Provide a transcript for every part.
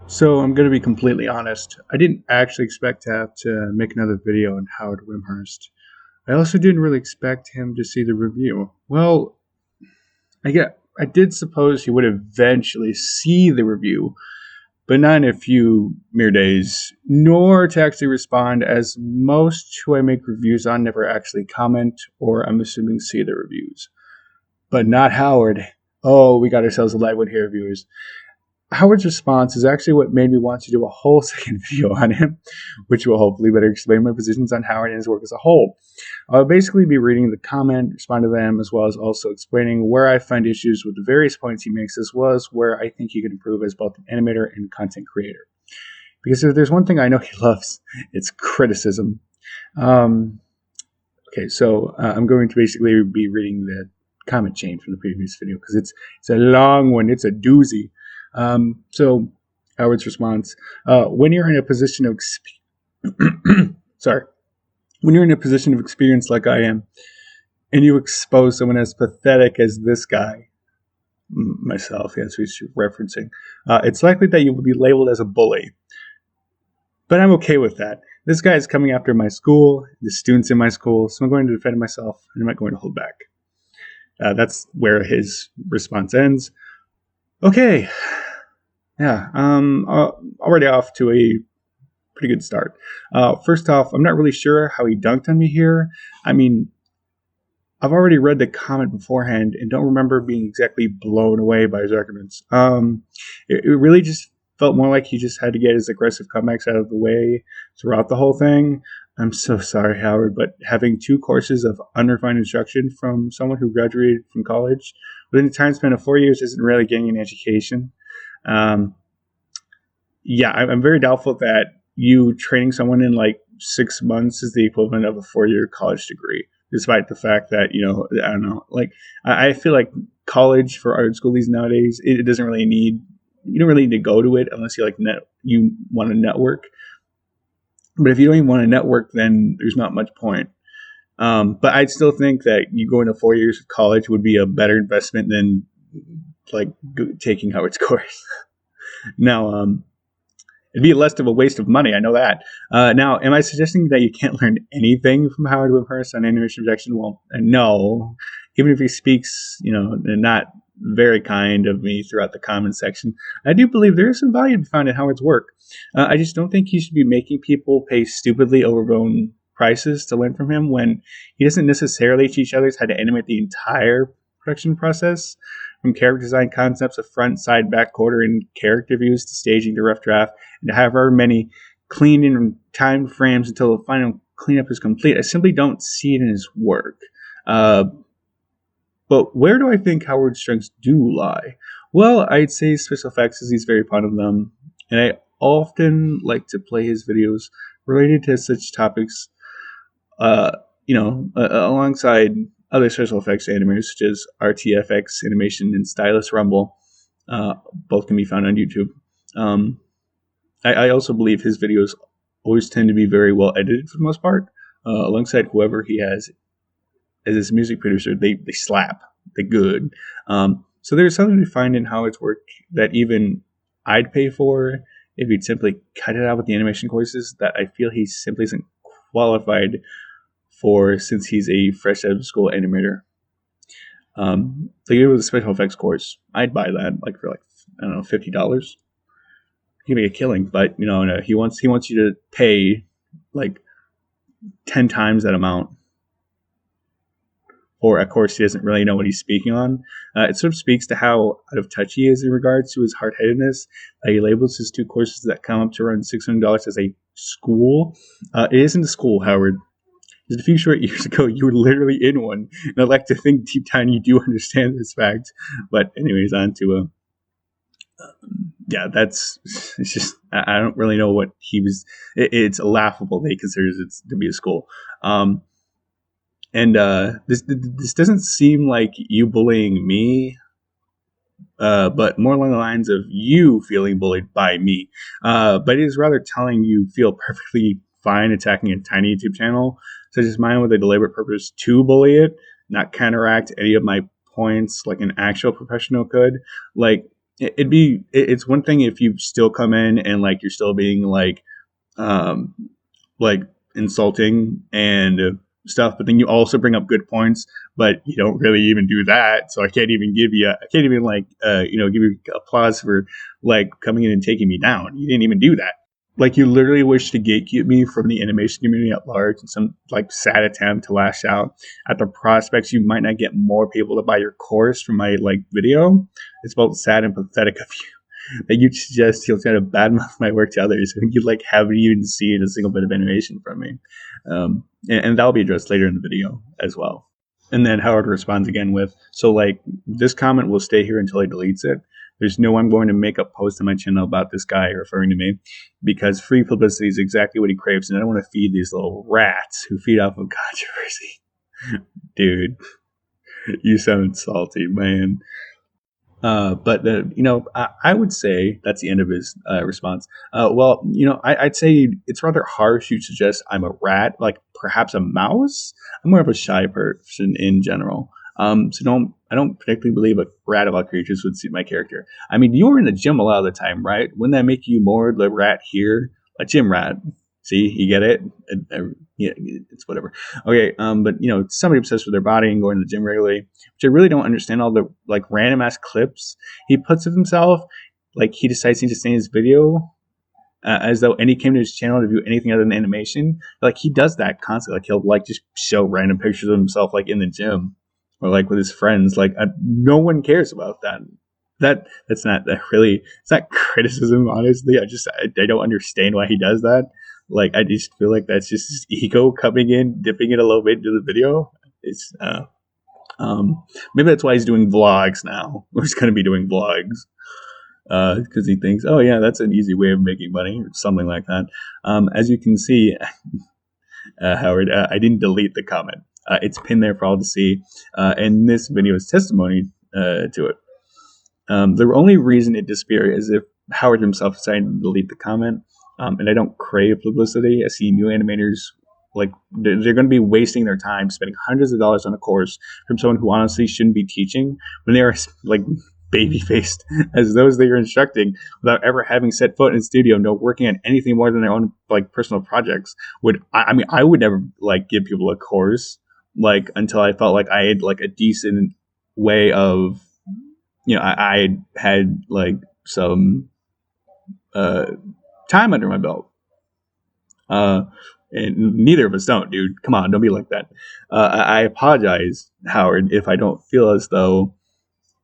So I'm going to be completely honest. I didn't actually expect to have to make another video on Howard Wimshurst. I also didn't really expect him to see the review. Well, I did suppose he would eventually see the review, but not in a few mere days, nor to actually respond, as most who I make reviews on never actually comment, or I'm assuming see the reviews. But not Howard. Oh, we got ourselves a live one here, viewers. Howard's response is actually what made me want to do a whole second video on him, which will hopefully better explain my positions on Howard and his work as a whole. I'll basically be reading the comment, respond to them, as well as also explaining where I find issues with the various points he makes, as well as where I think he could improve as both an animator and content creator. Because if there's one thing I know he loves, it's criticism. So I'm going to basically be reading the comment chain from the previous video because it's a long one. It's a doozy. So Howard's response: when you're in a position of when you're in a position of experience like I am, and you expose someone as pathetic as this guy, myself, that's who he's referencing, it's likely that you will be labeled as a bully. But I'm okay with that. This guy is coming after my school, the students in my school, so I'm going to defend myself, and I'm not going to hold back. That's where his response ends. Okay. Yeah, already off to a pretty good start. First off, I'm not really sure how he dunked on me here. I mean, I've already read the comment beforehand and don't remember being exactly blown away by his arguments. It really just felt more like he just had to get his aggressive comebacks out of the way throughout the whole thing. I'm so sorry, Howard, but having 2 courses of unrefined instruction from someone who graduated from college within a time span of 4 years isn't really getting an education. I'm very doubtful that you training someone in like 6 months is the equivalent of a 4-year college degree, despite the fact that, I don't know, like I feel like college for art schoolies nowadays, it doesn't really need, you don't really need to go to it unless you you want to network. But if you don't even want to network, then there's not much point. But I'd still think that you going to 4 years of college would be a better investment than like taking Howard's course. Now, it'd be less of a waste of money. I know that. Now, am I suggesting that you can't learn anything from Howard Wimshurst on animation projection? Well, no. Even if he speaks, not very kind of me throughout the comment section, I do believe there is some value to be found in Howard's work. I just don't think he should be making people pay stupidly overgrown prices to learn from him when he doesn't necessarily teach others how to animate the entire production process, from character design concepts of front, side, back, quarter, and character views to staging to rough draft, and to however many cleaned and timed frames until the final cleanup is complete. I simply don't see it in his work. But where do I think Howard's strengths do lie? Well, I'd say special effects, as he's very fond of them, and I often like to play his videos related to such topics, alongside other special effects animators such as RTFX Animation and Stylus Rumble. Both can be found on YouTube. I also believe his videos always tend to be very well edited for the most part. Alongside whoever he has as his music producer, they slap. They're good. So there's something to find in Howard's work that even I'd pay for if he'd simply cut it out with the animation courses that I feel he simply isn't qualified for, since he's a fresh out of school animator. With a special effects course, I'd buy that for $50. He'd make a killing, but no, he wants you to pay like 10 times that amount for a course he doesn't really know what he's speaking on. It sort of speaks to how out of touch he is in regards to his hard-headedness. He labels his 2 courses that come up to around $600 as a school. It isn't a school, Howard. Just a few short years ago, you were literally in one, and I'd like to think deep down you do understand this fact. But anyways, on to it's just, I don't really know what he was. It's laughable that he considers it to be a school. This doesn't seem like you bullying me, but more along the lines of you feeling bullied by me. But it is rather telling you feel perfectly fine attacking a tiny YouTube channel such as mine with a deliberate purpose to bully it, not counteract any of my points like an actual professional could. Like, it's one thing if you still come in and like you're still being um like insulting and stuff, but then you also bring up good points, but you don't really even do that. So I can't even give you applause for like coming in and taking me down. You didn't even do that. Like you literally wish to gatekeep me from the animation community at large in some like sad attempt to lash out at the prospects you might not get more people to buy your course from my like video. It's both sad and pathetic of you that you suggest he'll try to badmouth my work to others when you like haven't even seen a single bit of animation from me. And that'll be addressed later in the video as well. And then Howard responds again with, so like this comment will stay here until he deletes it. There's no I'm going to make a post on my channel about this guy referring to me because free publicity is exactly what he craves, and I don't want to feed these little rats who feed off of controversy. Dude, you sound salty, man. I would say that's the end of his response. I'd say it's rather harsh. You suggest I'm a rat, like perhaps a mouse. I'm more of a shy person in general. I don't particularly believe a rat of all creatures would suit my character. I mean, you were in the gym a lot of the time, right? Wouldn't that make you more the rat here? A gym rat. See, you get it? Yeah, it's whatever. Okay, but somebody obsessed with their body and going to the gym regularly, which I really don't understand all the like random ass clips he puts of himself. Like he decides to stay in his video as though any came to his channel to view anything other than animation. Like he does that constantly. Like he'll like just show random pictures of himself like in the gym or like with his friends. Like no one cares about that. That's not that really. It's not criticism, honestly. I don't understand why he does that. Like I just feel like that's just his ego coming in, dipping it a little bit into the video. It's maybe that's why he's doing vlogs now. Or he's going to be doing vlogs because he thinks, oh yeah, that's an easy way of making money or something like that. As you can see, Howard, I didn't delete the comment. It's pinned there for all to see, and this video is testimony to it. The only reason it disappeared is if Howard himself decided to delete the comment. And I don't crave publicity. I see new animators like they're going to be wasting their time spending hundreds of dollars on a course from someone who honestly shouldn't be teaching when they are like baby faced as those they are instructing without ever having set foot in studio, no working on anything more than their own like personal projects. I would never like give people a course like until I felt like I had like a decent way of I had like some time under my belt. And neither of us don't, dude. Come on, don't be like that. I apologize, Howard, if I don't feel as though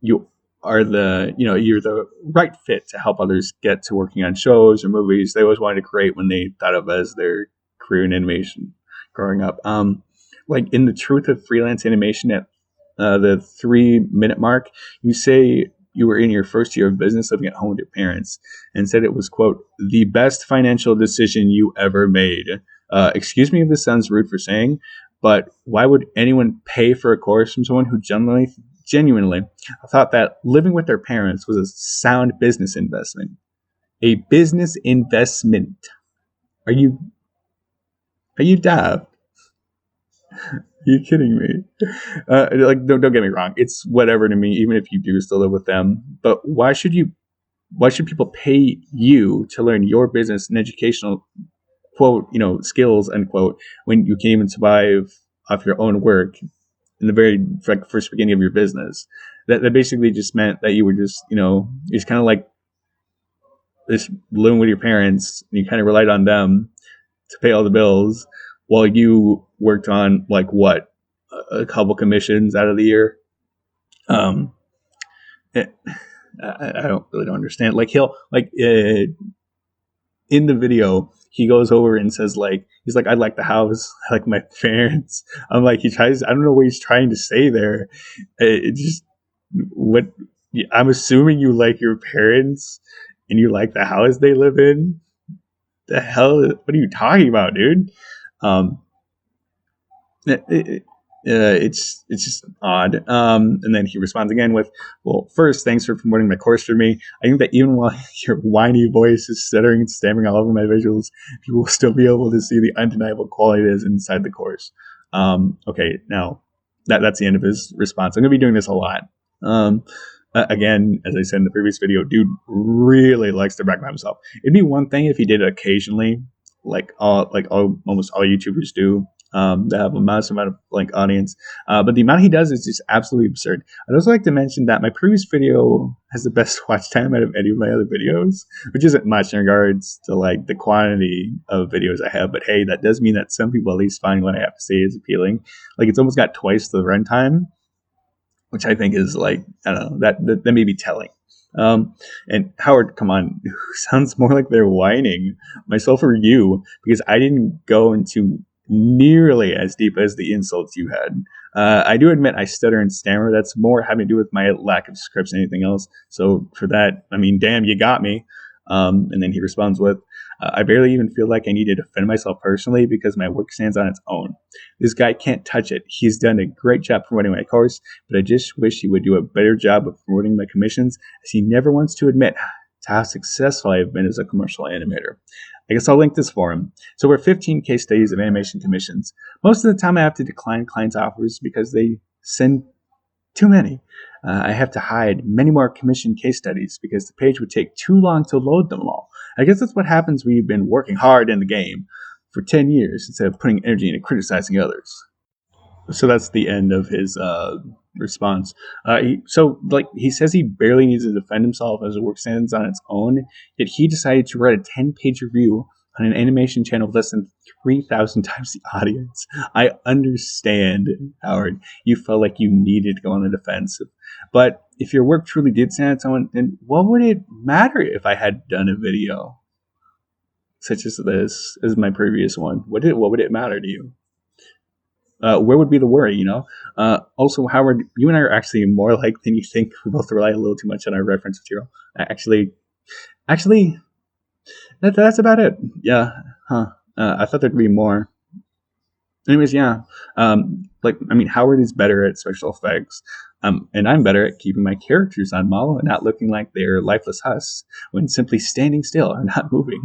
you are you're the right fit to help others get to working on shows or movies they always wanted to create when they thought of as their career in animation growing up. Like in the truth of freelance animation at the 3-minute mark, you say you were in your first year of business living at home with your parents and said it was, quote, the best financial decision you ever made. Excuse me if this sounds rude for saying, but why would anyone pay for a course from someone who genuinely thought that living with their parents was a sound business investment? A business investment. Are you daft? Are you kidding me? Don't get me wrong. It's whatever to me, even if you do still live with them. But why should people pay you to learn your business and educational quote, skills, unquote, when you can't even survive off your own work in the very first beginning of your business? That basically just meant that you were just, just kind of like this living with your parents and you kind of relied on them to pay all the bills while you worked on like what, a couple commissions out of the year. I don't understand. Like he'll like in the video he goes over and says like he's like I like the house, I like my parents. I'm like I don't know what he's trying to say there. It just what I'm assuming you like your parents and you like the house they live in. The hell, what are you talking about, dude? It's just odd. And then he responds again with, well, first, thanks for promoting my course for me. I think that even while your whiny voice is stuttering and stammering all over my visuals, people will still be able to see the undeniable quality that is inside the course. Okay, now that's the end of his response. I'm going to be doing this a lot. Again, as I said in the previous video, dude really likes to brag about himself. It'd be one thing if he did it occasionally, almost all YouTubers do. That have a massive amount of audience, but the amount he does is just absolutely absurd. I'd also like to mention that my previous video has the best watch time out of any of my other videos, which isn't much in regards to the quantity of videos I have. But hey, that does mean that some people at least find what I have to say is appealing. It's almost got twice the runtime, which I think is I don't know, that may be telling. And Howard, come on, sounds more like they're whining, myself or you, because I didn't go into nearly as deep as the insults you had. I do admit I stutter and stammer. That's more having to do with my lack of scripts than anything else. So for that, I mean, damn, you got me. And then he responds with, I barely even feel like I need to defend myself personally because my work stands on its own. This guy can't touch it. He's done a great job promoting my course, but I just wish he would do a better job of promoting my commissions, as he never wants to admit to how successful I have been as a commercial animator. I guess I'll link this for him. So we're 15 case studies of animation commissions. Most of the time I have to decline clients' offers because they send too many. I have to hide many more commission case studies because the page would take too long to load them all. I guess that's what happens when you've been working hard in the game for 10 years instead of putting energy into criticizing others. So that's the end of his response. He says he barely needs to defend himself as the work stands on its own, yet he decided to write a 10-page review on an animation channel with less than 3,000 times the audience. I understand, Howard, you felt like you needed to go on the defensive. But if your work truly did stand on its own, then what would it matter if I had done a video such as this, as my previous one? What would it matter to you? Where would be the worry, Also, Howard, you and I are actually more alike than you think. We both rely a little too much on our reference material. Actually, that's about it. Yeah, I thought there'd be more. Anyways, yeah. Howard is better at special effects, and I'm better at keeping my characters on model and not looking like they're lifeless husks when simply standing still or not moving.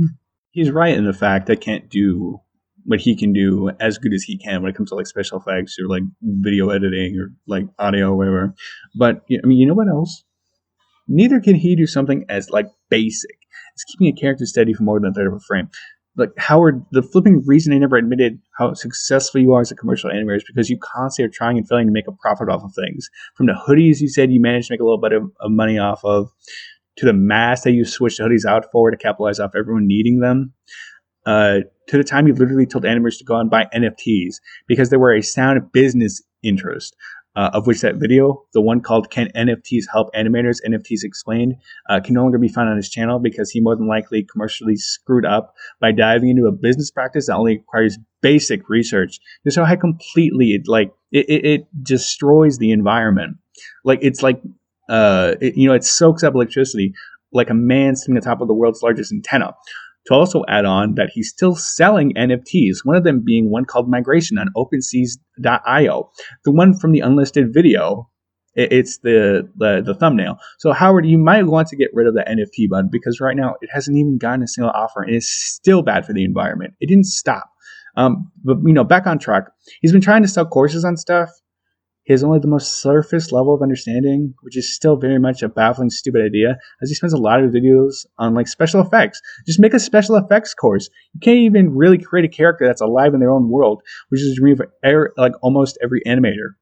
He's right in the fact I can't do what he can do as good as he can when it comes to special effects or video editing or audio or whatever. But you know what else? Neither can he do something as basic as keeping a character steady for more than a third of a frame. Howard, the flipping reason I never admitted how successful you are as a commercial animator is because you constantly are trying and failing to make a profit off of things. From the hoodies you said you managed to make a little bit of money off of, to the masks that you switched the hoodies out for to capitalize off everyone needing them, to the time you literally told animators to go out and buy NFTs because they were a sound business interest, of which that video, the one called Can NFTs Help Animators? NFTs Explained, can no longer be found on his channel because he more than likely commercially screwed up by diving into a business practice that only requires basic research. Just how completely it destroys the environment. It soaks up electricity like a man sitting on top of the world's largest antenna. To also add on that he's still selling NFTs, one of them being one called Migration on OpenSeas.io. The one from the unlisted video, it's the thumbnail. So Howard, you might want to get rid of the NFT button because right now it hasn't even gotten a single offer and it's still bad for the environment. It didn't stop. But back on track. He's been trying to sell courses on stuff. He has only the most surface level of understanding, which is still very much a baffling, stupid idea, as he spends a lot of videos on special effects. Just make a special effects course. You can't even really create a character that's alive in their own world, which is a dream for almost every animator.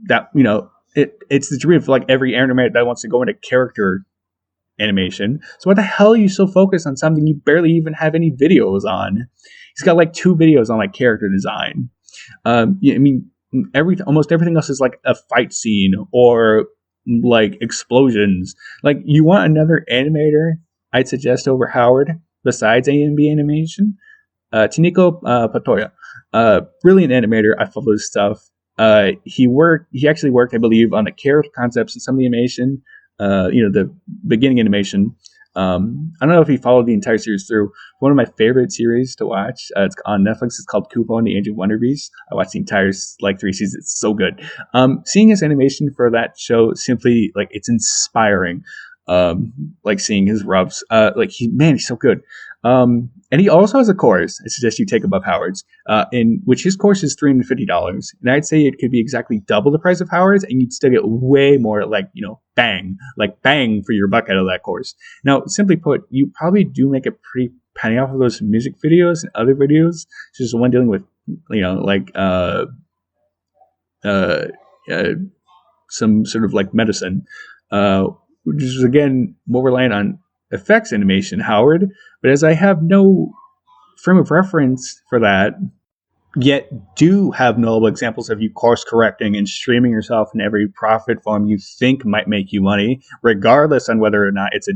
That it's the dream for every animator that wants to go into character animation. So why the hell are you so focused on something you barely even have any videos on? He's got 2 videos on character design. Almost everything else is a fight scene or explosions. You want another animator I'd suggest over Howard besides AMB Animation? Tiniko Patoya, brilliant animator. I follow his stuff. He actually worked, I believe, on the character concepts and some of the animation, the beginning animation. I don't know if he followed the entire series through. One of my favorite series to watch, it's on Netflix. It's called Kupo and the Age of Wonder Beasts. I watched the entire 3 seasons. It's so good. Seeing his animation for that show simply it's inspiring. like seeing his rubs. Like he's so good. And he also has a course I suggest you take above Howard's, in which his course is $350. And I'd say it could be exactly double the price of Howard's, and you'd still get way more, bang for your buck out of that course. Now, simply put, you probably do make a pretty penny off of those music videos and other videos, such as the one dealing with, some sort of like medicine, which is again more reliant on effects animation, Howard. But as I have no frame of reference for that, yet do have notable examples of you course correcting and streaming yourself in every profit form you think might make you money, regardless on whether or not it's a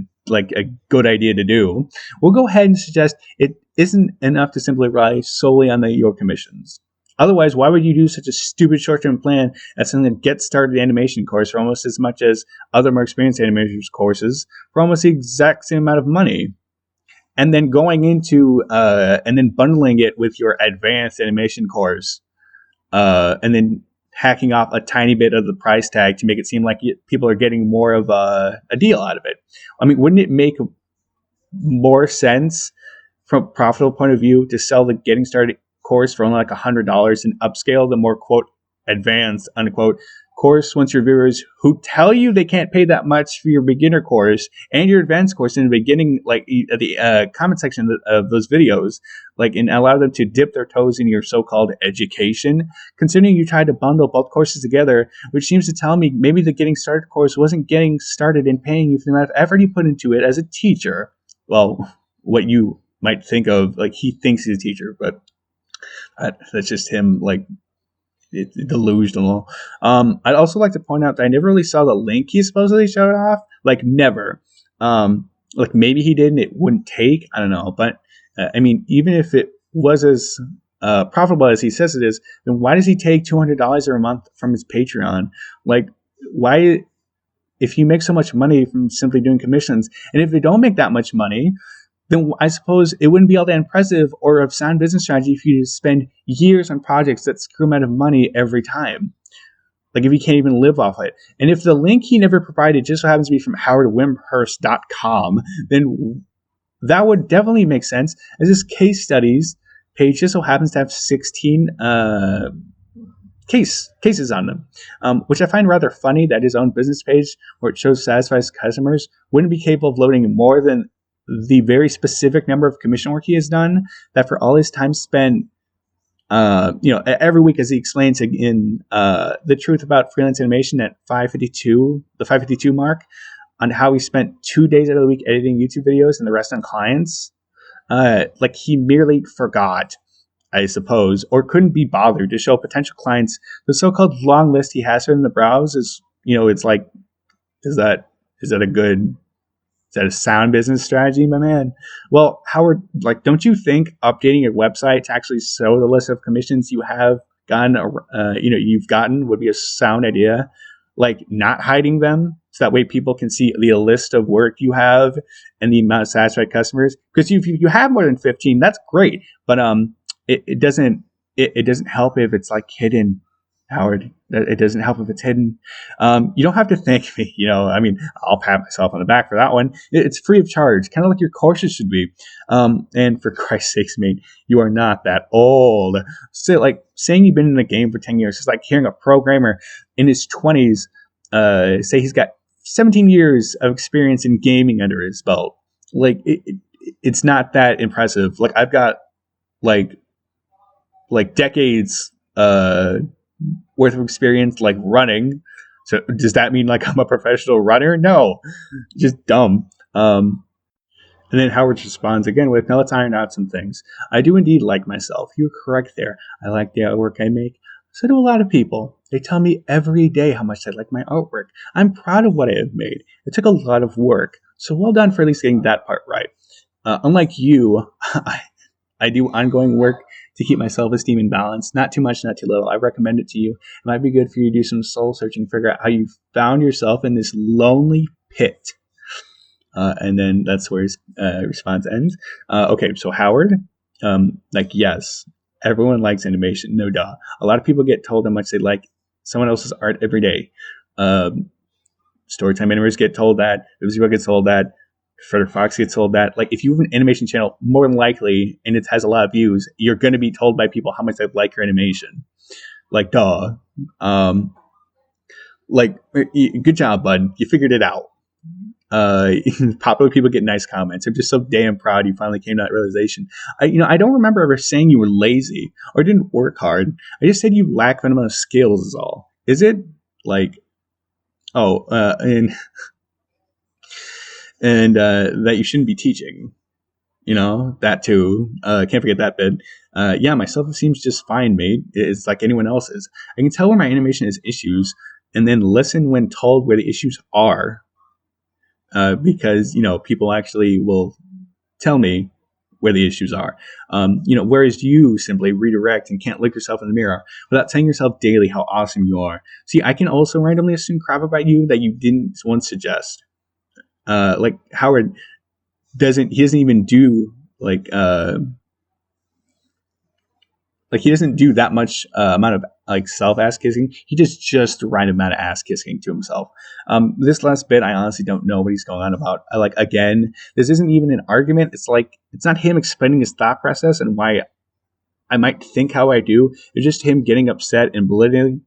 good idea to do, we'll go ahead and suggest it isn't enough to simply rely solely on your commissions. Otherwise, why would you do such a stupid short-term plan as something that get started animation course for almost as much as other more experienced animators courses for almost the exact same amount of money? And then going into and then bundling it with your advanced animation course, and then hacking off a tiny bit of the price tag to make it seem like people are getting more of a deal out of it. I mean, wouldn't it make more sense from a profitable point of view to sell the getting started course for only like $100 and upscale the more quote advanced unquote course once your viewers who tell you they can't pay that much for your beginner course and your advanced course in the beginning, like at the comment section of those videos, like, and allow them to dip their toes in your so-called education, considering you tried to bundle both courses together, which seems to tell me maybe the getting started course wasn't getting started and paying you for the amount of effort you put into it as a teacher. Well, what you might think of, like, he thinks he's a teacher, but that's just him, like, delusional. I'd also like to point out that I never really saw the link he supposedly showed off. Like, never. Like, maybe he did and it wouldn't take. I don't know. But, I mean, even if it was as profitable as he says it is, then why does he take $200 a month from his Patreon? Like, why, if you make so much money from simply doing commissions, and if they don't make that much money, then I suppose it wouldn't be all that impressive or of sound business strategy for you to spend years on projects that screw him out of money every time. Like, if he can't even live off it. And if the link he never provided just so happens to be from howardwimshurst.com, then that would definitely make sense, as this case studies page just so happens to have 16 cases on them, which I find rather funny that his own business page, where it shows satisfies customers, wouldn't be capable of loading more than the very specific number of commission work he has done, that for all his time spent, every week, as he explains in The Truth About Freelance Animation at the 552 mark, on how he spent 2 days out of the week editing YouTube videos and the rest on clients. Like, he merely forgot, I suppose, or couldn't be bothered to show potential clients the so-called long list he has for them to browse. It's like, is that a sound business strategy, my man? Well, Howard, like, don't you think updating your website to actually show the list of commissions you have you've gotten would be a sound idea? Like, not hiding them so that way people can see the list of work you have and the amount of satisfied customers. Because if you have more than 15, that's great, but it doesn't help if it's like hidden. Howard, it doesn't help if it's hidden. You don't have to thank me. I mean, I'll pat myself on the back for that one. It's free of charge, kind of like your courses should be. And for Christ's sakes, mate, you are not that old. So, like, saying you've been in the game for 10 years is like hearing a programmer in his 20s say he's got 17 years of experience in gaming under his belt. Like, it's not that impressive. Like, I've got like decades worth of experience, like, running. So does that mean like I'm a professional runner? No, just dumb. And then Howard responds again with, now let's iron out some things. I do indeed like myself. You're correct there. I like the artwork I make. So do a lot of people. They tell me every day how much they like my artwork. I'm proud of what I have made. It took a lot of work. So well done for at least getting that part right. Unlike you, I do ongoing work to keep my self-esteem in balance. Not too much, not too little. I recommend it to you. It might be good for you to do some soul searching, figure out how you found yourself in this lonely pit. And then that's where his response ends. Okay, so Howard, yes, everyone likes animation, no duh. A lot of people get told how much they like someone else's art every day. Storytime Animators get told that. Bibsy gets told that. Frederick Fox gets told that. Like, if you have an animation channel, more than likely, and it has a lot of views, you're going to be told by people how much they like your animation. Like, duh. Like, good job, bud. You figured it out. Popular people get nice comments. I'm just so damn proud you finally came to that realization. I don't remember ever saying you were lazy or didn't work hard. I just said you lack fundamental skills is all. Is it? Like, and that you shouldn't be teaching. That too. Can't forget that bit. Yeah, my self-esteem's just fine, mate. It's like anyone else's. I can tell where my animation has issues and then listen when told where the issues are. Because, people actually will tell me where the issues are. Whereas you simply redirect and can't look yourself in the mirror without telling yourself daily how awesome you are. See, I can also randomly assume crap about you that you didn't once suggest. Like Howard doesn't even do he doesn't do that much amount of like self ass kissing. He does just the right amount of ass kissing to himself. This last bit, I honestly don't know what he's going on about. Again, this isn't even an argument. It's like, it's not him explaining his thought process and why I might think how I do. It's just him getting upset and belittling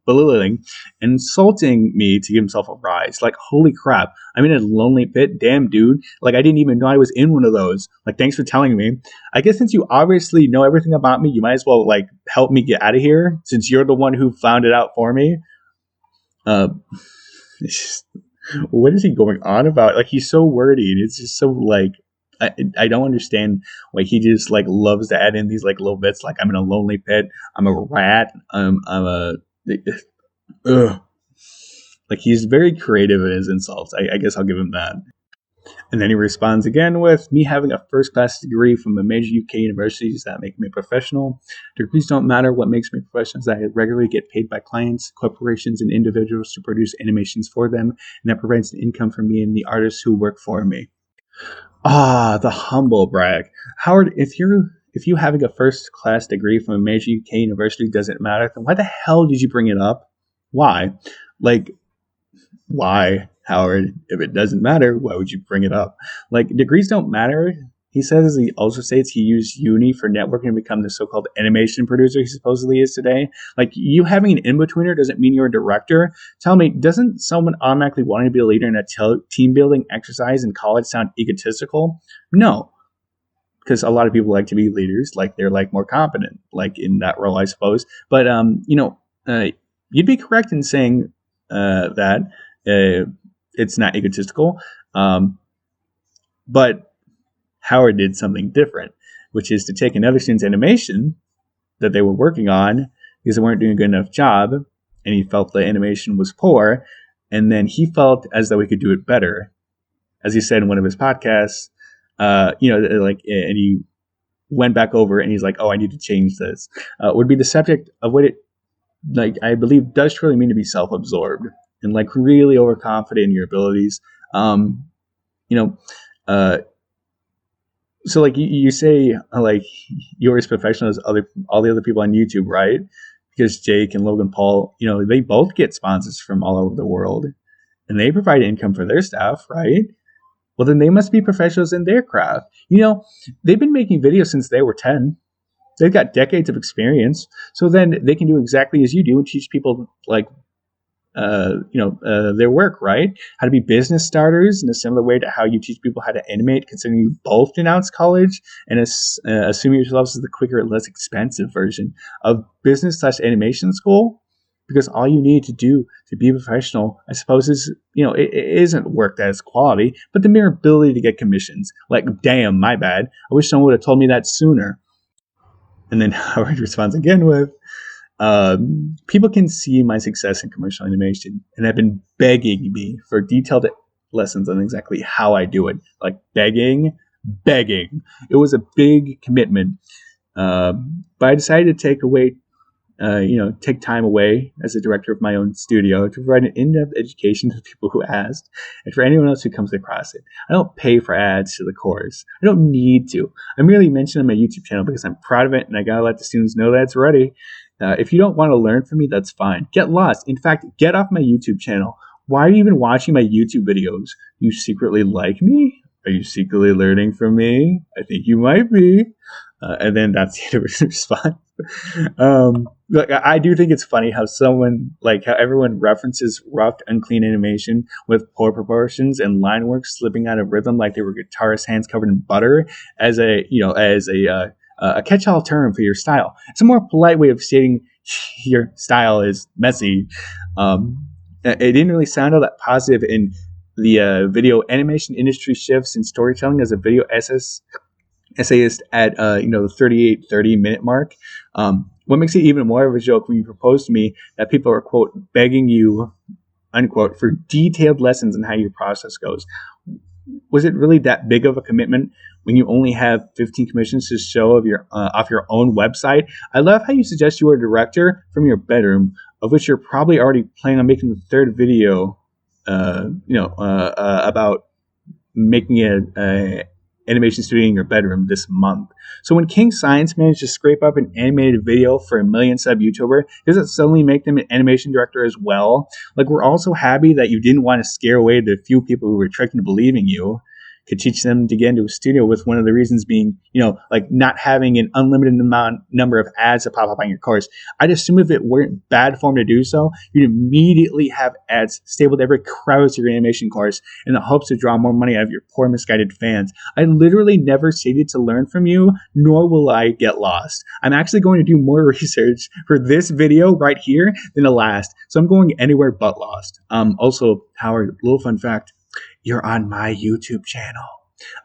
and insulting me to give himself a rise. Like, holy crap, I'm in a lonely pit. Damn, dude. Like, I didn't even know I was in one of those. Like, thanks for telling me. I guess since you obviously know everything about me, you might as well, like, help me get out of here since you're the one who found it out for me. What is he going on about? Like, he's so wordy and it's just so, like, I don't understand why he just like loves to add in these like little bits. Like, I'm in a lonely pit. I'm a rat. I'm a. Like, he's very creative in his insults. I guess I'll give him that. And then he responds again with, me having a first-class degree from a major UK university does that make me a professional? Degrees don't matter. What makes me a professional is that I regularly get paid by clients, corporations, and individuals to produce animations for them, and that provides an income for me and the artists who work for me. The humble brag. Howard, if you having a first-class degree from a major UK university doesn't matter, then why the hell did you bring it up? Why? Like, why, Howard? If it doesn't matter, why would you bring it up? Like, degrees don't matter. He says, he also states he used uni for networking to become the so-called animation producer he supposedly is today. Like, you having an in-betweener doesn't mean you're a director. Tell me, doesn't someone automatically wanting to be a leader in a team-building exercise in college sound egotistical? No, because a lot of people like to be leaders. Like, they're like more competent, like in that role, I suppose. But you'd be correct in saying that it's not egotistical. But Howard did something different, which is to take another student's animation that they were working on because they weren't doing a good enough job, and he felt the animation was poor, and then he felt as though he could do it better. As he said in one of his podcasts, and he went back over and he's like, oh, I need to change this. Would be the subject of what it, like, I believe does truly mean to be self-absorbed and like really overconfident in your abilities. So like you say, like, you're as professional as all the other people on YouTube, right? Because Jake and Logan Paul, they both get sponsors from all over the world and they provide income for their staff, right? Well, then they must be professionals in their craft. They've been making videos since they were 10. They've got decades of experience. So then they can do exactly as you do and teach people like, their work, right? How to be business starters in a similar way to how you teach people how to animate, considering you both denounce college and assume yourselves as the quicker and less expensive version of business/animation school. Because all you need to do to be a professional, I suppose, is, it isn't work that is quality, but the mere ability to get commissions. Like, damn, my bad. I wish someone would have told me that sooner. And then Howard responds again with, people can see my success in commercial animation and have been begging me for detailed lessons on exactly how I do it. Like, begging. It was a big commitment. But I decided to take time away as a director of my own studio to provide an in-depth education to the people who asked and for anyone else who comes across it. I don't pay for ads to the course. I don't need to. I merely mention it on my YouTube channel because I'm proud of it and I gotta let the students know that it's ready. If you don't want to learn from me, that's fine. Get lost. In fact, get off my YouTube channel. why are you even watching my YouTube videos? You secretly like me? Are you secretly learning from me? I think you might be. And then that's the end of his response. Like I do think it's funny how how everyone references rough, unclean animation with poor proportions and line work slipping out of rhythm like they were guitarist hands covered in butter as a catch-all term for your style. It's a more polite way of stating your style is messy. It didn't really sound all that positive in the video animation industry shifts in storytelling as a video essayist at the 30-minute mark. What makes it even more of a joke when you propose to me that people are, quote, begging you, unquote, for detailed lessons on how your process goes. Was it really that big of a commitment when you only have 15 commissions to show of your off your own website? I love how you suggest you are a director from your bedroom, of which you're probably already planning on making the third video, about making a animation studio in your bedroom this month. So when King Science managed to scrape up an animated video for a 1 million sub YouTuber, does it suddenly make them an animation director as well? Like, we're also happy that you didn't want to scare away the few people who were tricked into believing you. Could teach them to get into a studio, with one of the reasons being, not having an unlimited number of ads to pop up on your course. I'd assume if it weren't bad form to do so, you'd immediately have ads stapled to every crevice of your animation course in the hopes to draw more money out of your poor, misguided fans. I literally never stated to learn from you, nor will I get lost. I'm actually going to do more research for this video right here than the last, so I'm going anywhere but lost. Also, Howard, little fun fact, you're on my YouTube channel.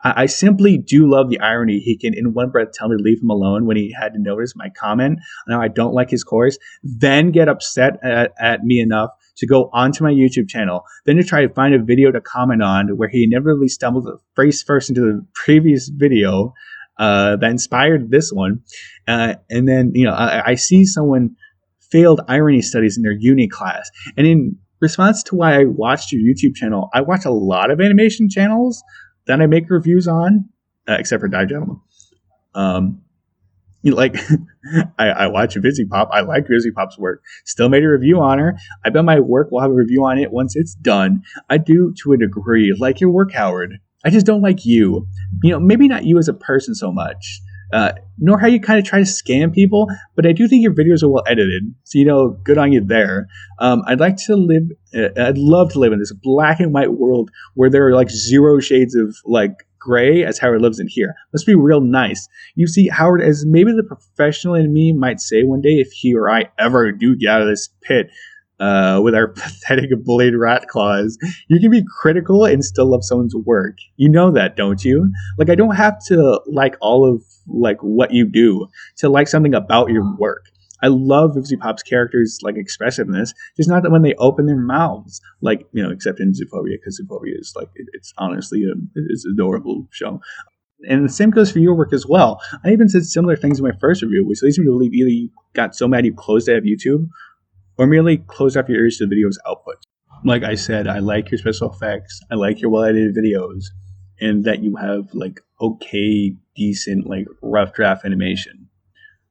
I simply do love the irony. He can, in one breath, tell me to leave him alone when he had to notice my comment. Now I don't like his course, then get upset at me enough to go onto my YouTube channel, then to try to find a video to comment on where he inevitably stumbled face first into the previous video that inspired this one. And then, I see someone failed irony studies in their uni class. And in response to why I watched your YouTube channel, I watch a lot of animation channels that I make reviews on, except for Die Gentleman. I watch Busy Pop. I like Busy Pop's work. Still made a review on her. I bet my work will have a review on it once it's done. I do, to a degree, like your work, Howard. I just don't like you. Maybe not you as a person so much. Nor how you kind of try to scam people, but I do think your videos are well edited. So, good on you there. I'd love to live in this black and white world where there are like zero shades of like gray as Howard lives in here. Must be real nice. You see, Howard, as maybe the professional in me might say one day, if he or I ever do get out of this pit, with our pathetic blade rat claws, you can be critical and still love someone's work. You know that, don't you? Like, I don't have to like all of like what you do to like something about your work. I love Vivzy Pop's characters' like expressiveness, just not that when they open their mouths, like, except in Zoophoria, because Zoophoria is like, it's honestly it's an adorable show. And the same goes for your work as well. I even said similar things in my first review, which leads me to believe either you got so mad you closed out of YouTube, or merely close off your ears to the video's output. Like I said, I like your special effects. I like your well-edited videos, and that you have like okay, decent, like rough draft animation.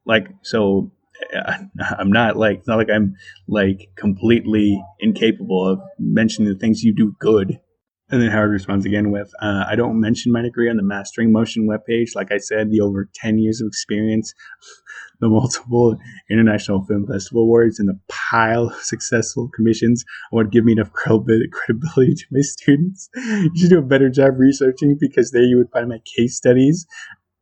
Like, so I'm not like, it's not like I'm like completely incapable of mentioning the things you do good. And then Howard responds again with, I don't mention my degree on the Mastering Motion webpage. Like I said, the over 10 years of experience, the multiple International Film Festival awards, and the pile of successful commissions would give me enough credibility to my students. You should do a better job researching, because there you would find my case studies.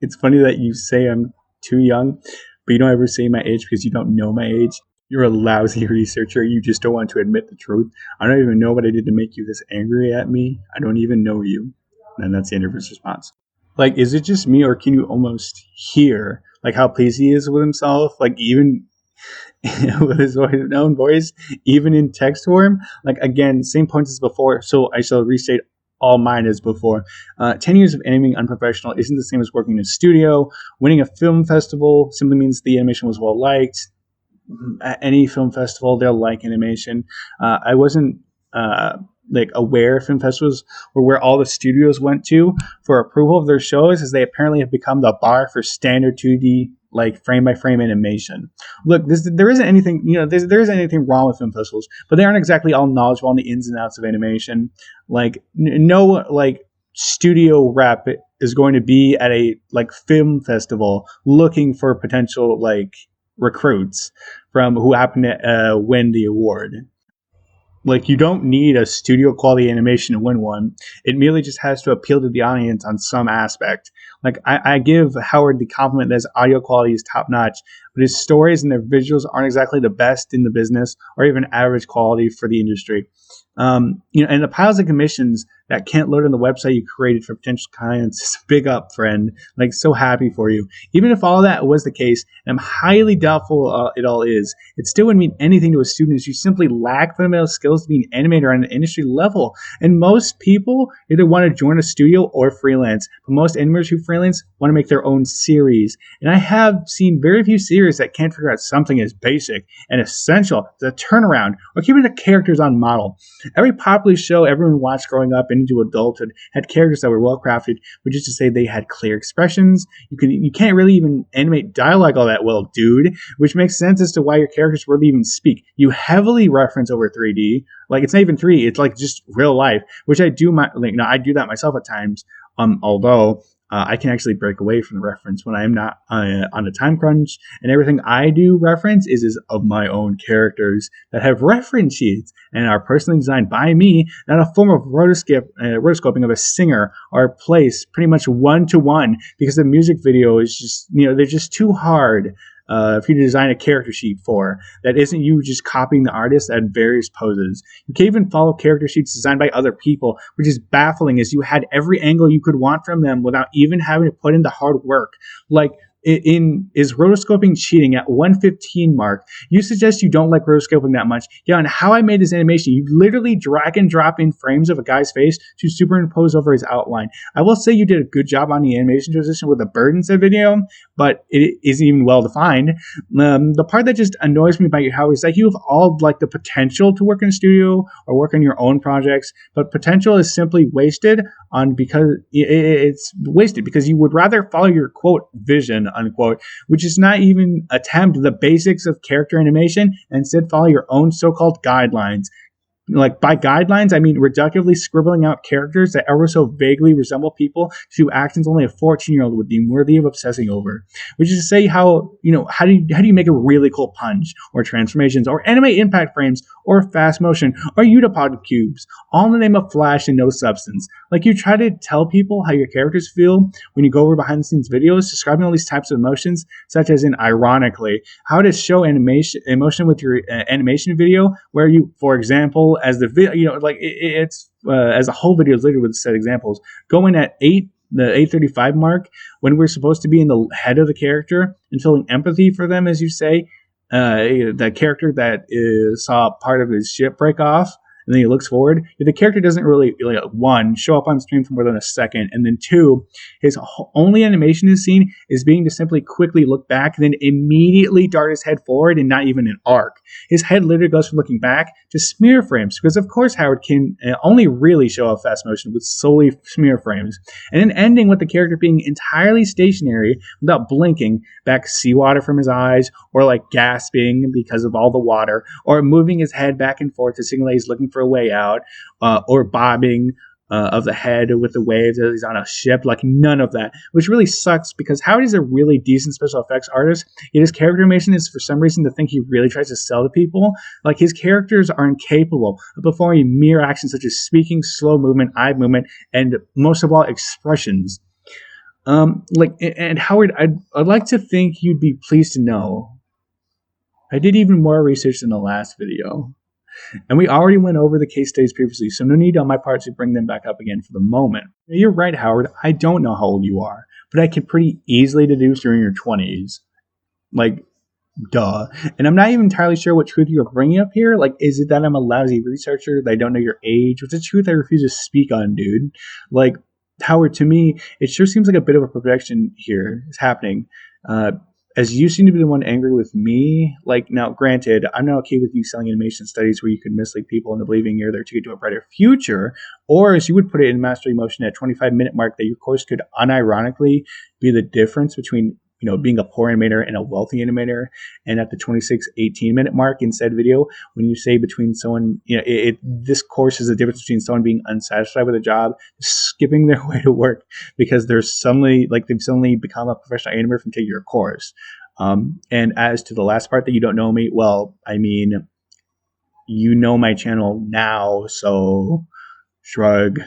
It's funny that you say I'm too young, but you don't ever say my age because you don't know my age. You're a lousy researcher. You just don't want to admit the truth. I don't even know what I did to make you this angry at me. I don't even know you. And that's the end of his response. Like, is it just me, or can you almost hear like how pleased he is with himself? Like, even with his own voice, even in text form? Like, again, same points as before. So I shall restate all mine as before. 10 years of animating unprofessional isn't the same as working in a studio. Winning a film festival simply means the animation was well liked. At any film festival, they'll like animation. I wasn't like aware film festivals were where all the studios went to for approval of their shows, as they apparently have become the bar for standard 2D like frame by frame animation. Look, there isn't anything, there isn't anything wrong with film festivals, but they aren't exactly all knowledgeable on the ins and outs of animation. Like no like studio rep is going to be at a like film festival looking for potential like recruits from who happen to win the award. Like, you don't need a studio quality animation to win one. It merely just has to appeal to the audience on some aspect. Like, I give Howard the compliment that his audio quality is top notch, but his stories and their visuals aren't exactly the best in the business or even average quality for the industry. And the piles of commissions that can't load on the website you created for potential clients is a big up, friend. Like, so happy for you. Even if all that was the case, and I'm highly doubtful it all is, it still wouldn't mean anything to a student as you simply lack fundamental skills to be an animator on an industry level. And most people either want to join a studio or freelance, but most animators who freelance want to make their own series. And I have seen very few series that can't figure out something as basic and essential as a turnaround or keeping the characters on model. Every popular show everyone watched growing up into adulthood had characters that were well crafted, which is to say they had clear expressions. You can't really even animate dialogue all that well, dude, which makes sense as to why your characters rarely even speak. You heavily reference over 3D. Like, it's not even 3D, it's like just real life, which I do I do that myself at times. Although I can actually break away from the reference when I am not on a time crunch, and everything I do reference is of my own characters that have reference sheets and are personally designed by me, not a form of rotoscoping of a singer or placed pretty much one-to-one, because the music video is just, they're just too hard for you to design a character sheet for. That isn't you just copying the artist at various poses. You can't even follow character sheets designed by other people, which is baffling, as you had every angle you could want from them without even having to put in the hard work. Like, is rotoscoping cheating at 1:15 mark? You suggest you don't like rotoscoping that much. Yeah, and How I Made This Animation, you literally drag and drop in frames of a guy's face to superimpose over his outline. I will say you did a good job on the animation transition with the bird in said video, but it isn't even well defined. The part that just annoys me about you, Howard, is that you have all like the potential to work in a studio or work on your own projects, but potential is simply wasted because it's wasted because you would rather follow your quote vision unquote, which is not even attempt the basics of character animation, and instead follow your own so-called guidelines. Like, by guidelines, I mean reductively scribbling out characters that ever so vaguely resemble people to do actions only a 14-year-old would deem worthy of obsessing over. Which is to say, how do you make a really cool punch, or transformations, or animate impact frames, or fast motion, or Unipod cubes, all in the name of flash and no substance. Like, you try to tell people how your characters feel when you go over behind the scenes videos, describing all these types of emotions, such as in, ironically, how to show emotion with your animation video, where you, for example, as the video, it's as a whole video is littered with set examples. Go in at the 8:35 mark, when we're supposed to be in the head of the character and feeling empathy for them, as you say. The character that saw part of his ship break off, and then he looks forward. If the character doesn't really, one, show up on screen for more than a second, and then two, his only animation is seen is being to simply quickly look back and then immediately dart his head forward, and not even an arc. His head literally goes from looking back to smear frames, because of course Howard can only really show off fast motion with solely smear frames, and then ending with the character being entirely stationary without blinking, back seawater from his eyes, or like gasping because of all the water, or moving his head back and forth to signal he's looking for a way out, or bobbing of the head with the waves as he's on a ship. Like, none of that, which really sucks, because Howard is a really decent special effects artist, yet his character animation is for some reason the thing he really tries to sell to people. Like, his characters are incapable of performing mere actions such as speaking, slow movement, eye movement, and most of all, expressions. And Howard, I'd like to think you'd be pleased to know I did even more research than the last video. And we already went over the case studies previously, so no need on my part to bring them back up again for the moment. You're right, Howard, I don't know how old you are, but I can pretty easily deduce you're in your 20s. Like, duh. And I'm not even entirely sure what truth you're bringing up here. Like, is it that I'm a lousy researcher, that I don't know your age? What's the truth I refuse to speak on, dude? Like, Howard, to me, it sure seems like a bit of a projection here is happening. as you seem to be the one angry with me, like, now, granted, I'm not okay with you selling animation studies where you could mislead people into believing you're there to get to a brighter future, or as you would put it in Mastery Motion at 25-minute mark, that your course could unironically be the difference between being a poor animator and a wealthy animator. And at the 26-18-minute mark in said video, when you say between someone, this course is the difference between someone being unsatisfied with a job, skipping their way to work because they've suddenly become a professional animator from taking your course. And as to the last part that you don't know me, well, I mean, you know my channel now, so shrug.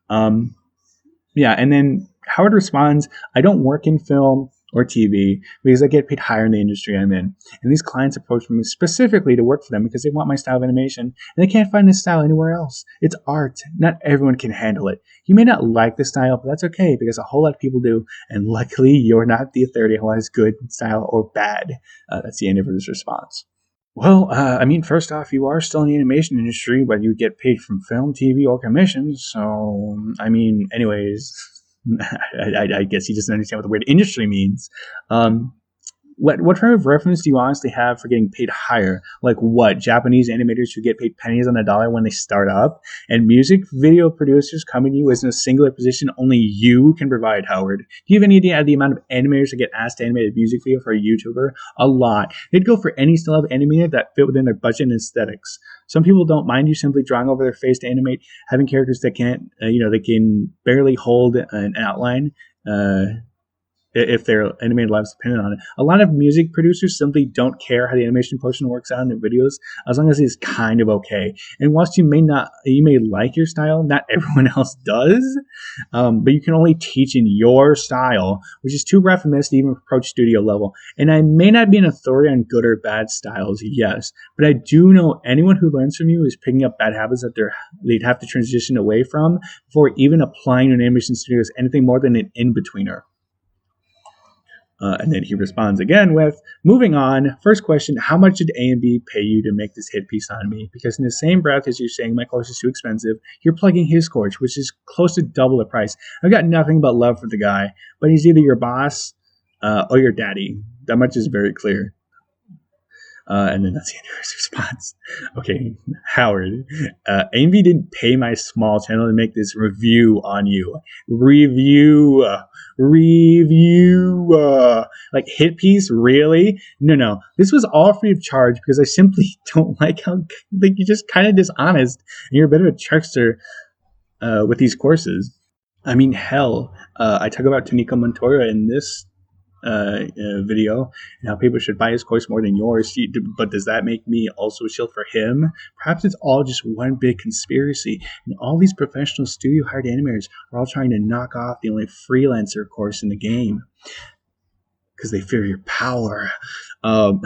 Yeah, and then Howard responds, I don't work in film or TV because I get paid higher in the industry I'm in. And these clients approach me specifically to work for them because they want my style of animation and they can't find this style anywhere else. It's art. Not everyone can handle it. You may not like the style, but that's okay because a whole lot of people do. And luckily, you're not the authority on what is good style or bad. That's the end of his response. Well, I mean, first off, you are still in the animation industry, but you get paid from film, TV, or commissions. So, I mean, anyways, I guess he doesn't understand what the word industry means. What kind of reference do you honestly have for getting paid higher? Like what? Japanese animators who get paid pennies on the dollar when they start up? And music video producers coming to you as in a singular position only you can provide, Howard? Do you have any idea of the amount of animators that get asked to animate a music video for a YouTuber? A lot. They'd go for any style of animator that fit within their budget and aesthetics. Some people don't mind you simply drawing over their face to animate, having characters that can't, they can barely hold an outline. If their animated lives depended on it. A lot of music producers simply don't care how the animation portion works out in their videos, as long as it's kind of okay. And whilst you may like your style, not everyone else does, but you can only teach in your style, which is too rough and messy to even approach studio level. And I may not be an authority on good or bad styles, yes, but I do know anyone who learns from you is picking up bad habits that they'd have to transition away from before even applying to an animation studio as anything more than an in-betweener. And then he responds again with, moving on, first question, how much did A and B pay you to make this hit piece on me? Because in the same breath as you're saying my course is too expensive, you're plugging his course, which is close to double the price. I've got nothing but love for the guy, but he's either your boss or your daddy. That much is very clear. And then that's the end of his response. Okay, Howard, A&B didn't pay my small channel to make this review on you. Review. Like hit piece, really? No. This was all free of charge because I simply don't like how you're just kind of dishonest and you're a bit of a trickster with these courses. I mean, hell, I talk about Tonico Montoya in this video and how people should buy his course more than yours. But does that make me also a shield for him? Perhaps it's all just one big conspiracy, and all these professional studio hired animators are all trying to knock off the only freelancer course in the game because they fear your power. You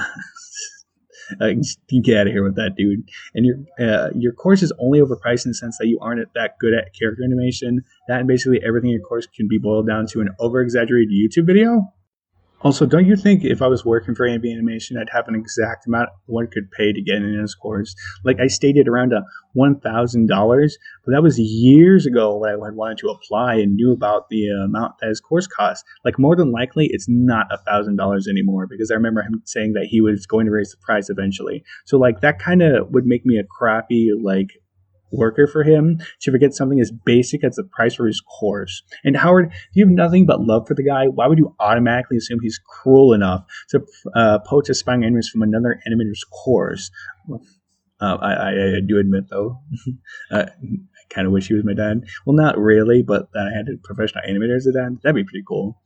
get out of here with that, dude. And your course is only overpriced in the sense that you aren't that good at character animation. That and basically everything in your course can be boiled down to an over-exaggerated YouTube video. Also, don't you think if I was working for A&B Animation, I'd have an exact amount one could pay to get in his course? Like I stated around $1,000, but that was years ago when I had wanted to apply and knew about the amount that his course cost. Like more than likely, it's not $1,000 anymore because I remember him saying that he was going to raise the price eventually. So like that kind of would make me a crappy worker for him to forget something as basic as the price for his course. And Howard, if you have nothing but love for the guy, why would you automatically assume he's cruel enough to poach aspiring animators from another animator's course? I do admit, though, I kind of wish he was my dad. Well, not really, but that I had a professional animator as a dad, that'd be pretty cool.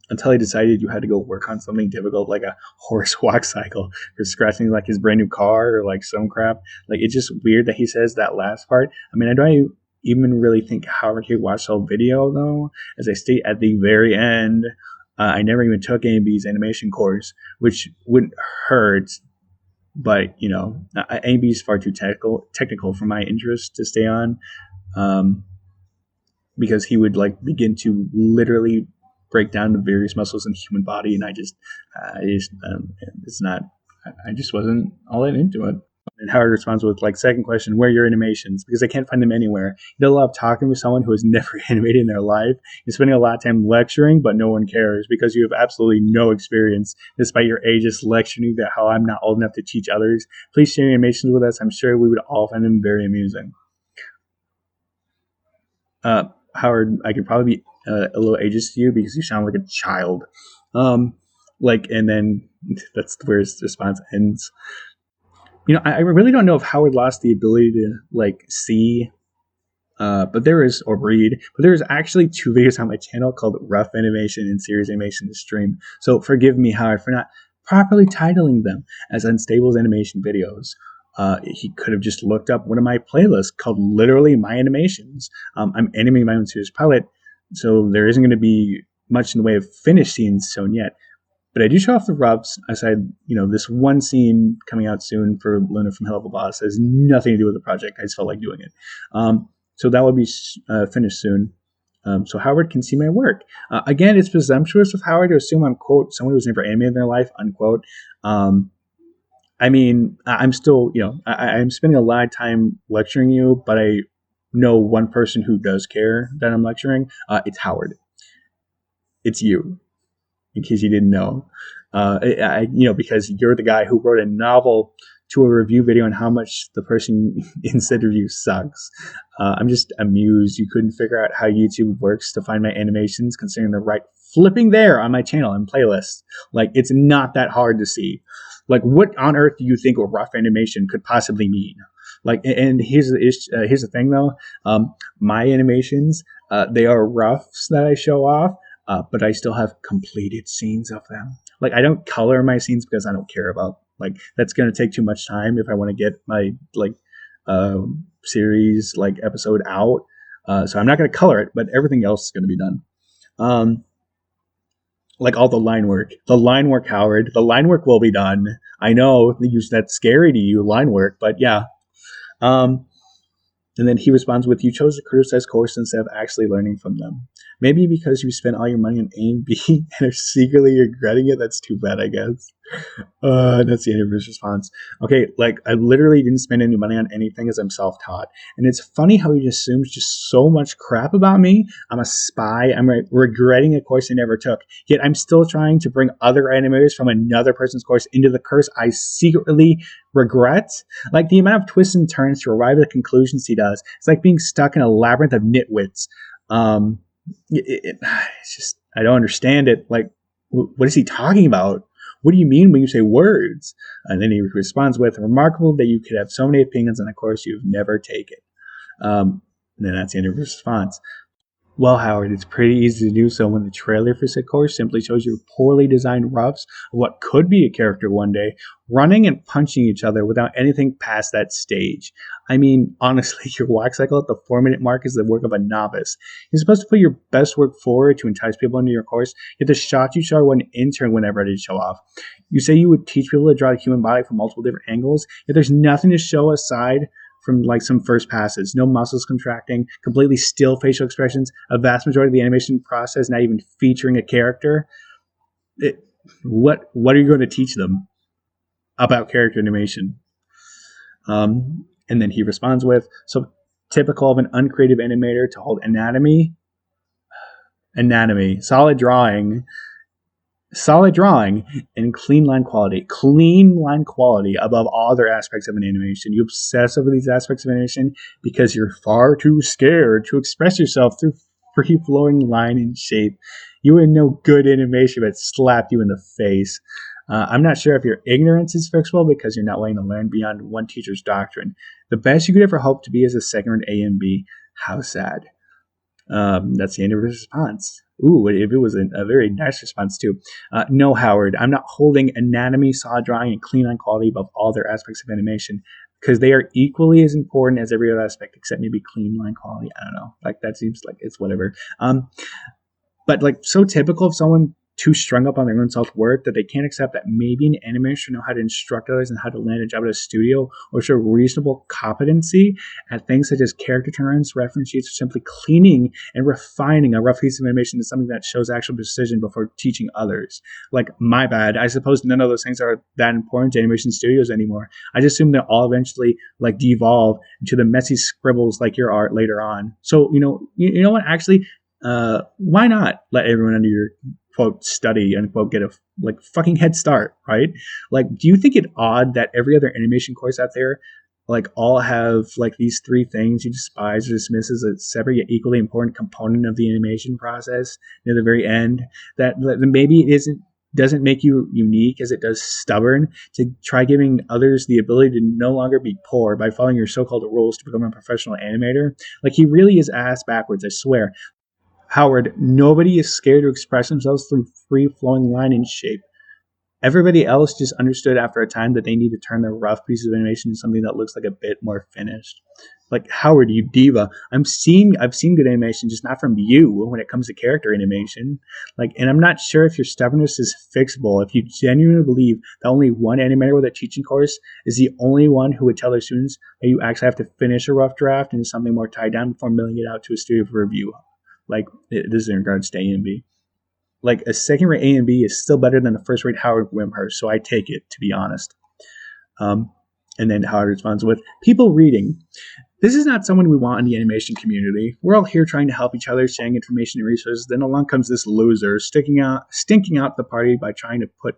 Until he decided you had to go work on something difficult like a horse walk cycle for scratching like his brand new car or like some crap. Like it's just weird that he says that last part. I mean, I don't even really think Howard here watched the whole video though. As I state at the very end, I never even took A&B's animation course, which wouldn't hurt. But A&B is far too technical for my interest to stay on, because he would like begin to literally break down the various muscles in the human body, and I just wasn't all that into it. And Howard responds with like, second question, where are your animations? Because I can't find them anywhere. You love talking with someone who has never animated in their life. You're spending a lot of time lecturing, but no one cares because you have absolutely no experience, despite your age just lecturing you about how I'm not old enough to teach others. Please share your animations with us. I'm sure we would all find them very amusing. Howard, I could probably be a little ageist to you because you sound like a child. And then that's where his response ends. I really don't know if Howard lost the ability to like see, but there is or read. But there's actually 2 videos on my channel called Rough Animation and Serious Animation to Stream. So forgive me, Howard, for not properly titling them as Unstable's animation videos. He could have just looked up one of my playlists called literally My Animations. I'm animating my own series pilot, so there isn't going to be much in the way of finished scenes shown yet. But I do show off the roughs. Aside, this one scene coming out soon for Luna from Hell of a Boss has nothing to do with the project. I just felt like doing it. So that will be finished soon. So Howard can see my work. Again, it's presumptuous of Howard to assume I'm, quote, someone who's never animated in their life, unquote. I mean, I'm still, I'm spending a lot of time lecturing you, but I know one person who does care that I'm lecturing. It's Howard. It's you, in case you didn't know. Because you're the guy who wrote a novel to a review video on how much the person in said review sucks. I'm just amused you couldn't figure out how YouTube works to find my animations, considering they're right flipping there on my channel and playlist. Like, it's not that hard to see. Like, what on earth do you think a rough animation could possibly mean? Like, and here's the thing though. My animations, they are roughs that I show off, but I still have completed scenes of them. Like, I don't color my scenes because I don't care about, like, that's going to take too much time if I want to get my series episode out. So I'm not going to color it, but everything else is going to be done. Like all the line work, Howard, the line work will be done. I know that's scary to you, line work, but yeah. And then he responds with, you chose to criticize course instead of actually learning from them. Maybe because you spent all your money on A and B and are secretly regretting it. That's too bad, I guess. That's the end of his response. Okay, I literally didn't spend any money on anything as I'm self-taught. And it's funny how he assumes just so much crap about me. I'm a spy. I'm regretting a course I never took. Yet I'm still trying to bring other animators from another person's course into the course I secretly regret. Like, the amount of twists and turns to arrive at the conclusions he does. It's like being stuck in a labyrinth of nitwits. It's just, I don't understand it. Like, what is he talking about? What do you mean when you say words? And then he responds with, remarkable that you could have so many opinions on a course you've never taken. And then that's the end of his response. Well, Howard, it's pretty easy to do so when the trailer for said course simply shows you poorly designed roughs of what could be a character one day, running and punching each other without anything past that stage. I mean, honestly, your wax cycle at the 4-minute mark is the work of a novice. You're supposed to put your best work forward to entice people into your course, yet the shots you show are when an intern would never ready to show off. You say you would teach people to draw the human body from multiple different angles, yet there's nothing to show aside from some first passes. No muscles contracting, completely still facial expressions, a vast majority of the animation process not even featuring a character. What are you going to teach them about character animation? And then he responds with, so typical of an uncreative animator to hold anatomy, solid drawing, and clean line quality above all other aspects of an animation. You obsess over these aspects of animation because you're far too scared to express yourself through free-flowing line and shape. You would know good animation but slapped you in the face. I'm not sure if your ignorance is fixable because you're not willing to learn beyond one teacher's doctrine. The best you could ever hope to be is a second A and B. How sad. That's the end of his response. Ooh, if it was a very nice response too. No, Howard, I'm not holding anatomy, solid drawing, and clean line quality above all other aspects of animation because they are equally as important as every other aspect except maybe clean line quality. I don't know. That seems like it's whatever. But so typical of someone too strung up on their own self-worth that they can't accept that maybe an animator should know how to instruct others and how to land a job at a studio or show reasonable competency at things such as character turns, reference sheets, or simply cleaning and refining a rough piece of animation to something that shows actual precision before teaching others. Like, my bad. I suppose none of those things are that important to animation studios anymore. I just assume they'll all eventually like devolve into the messy scribbles like your art later on. So, you know what? Actually, why not let everyone under your quote study unquote get a like fucking head start, right? Like, do you think it odd that every other animation course out there like all have like these three things you despise or dismiss as a separate yet equally important component of the animation process near the very end, that maybe it doesn't make you unique as it does stubborn to try giving others the ability to no longer be poor by following your so-called rules to become a professional animator? Like, he really is ass backwards, I swear. Howard, nobody is scared to express themselves through free-flowing line and shape. Everybody else just understood after a time that they need to turn their rough pieces of animation into something that looks like a bit more finished. Like, Howard, you diva, I've seen good animation, just not from you when it comes to character animation. Like, and I'm not sure if your stubbornness is fixable. If you genuinely believe that only one animator with a teaching course is the only one who would tell their students that you actually have to finish a rough draft into something more tied down before mailing it out to a studio for review. Like, this is in regards to A&B. Like, a second-rate A&B is still better than a first-rate Howard Wimshurst, so I take it, to be honest. And then Howard responds with, people reading. This is not someone we want in the animation community. We're all here trying to help each other, sharing information and resources. Then along comes this loser, stinking out the party by trying to put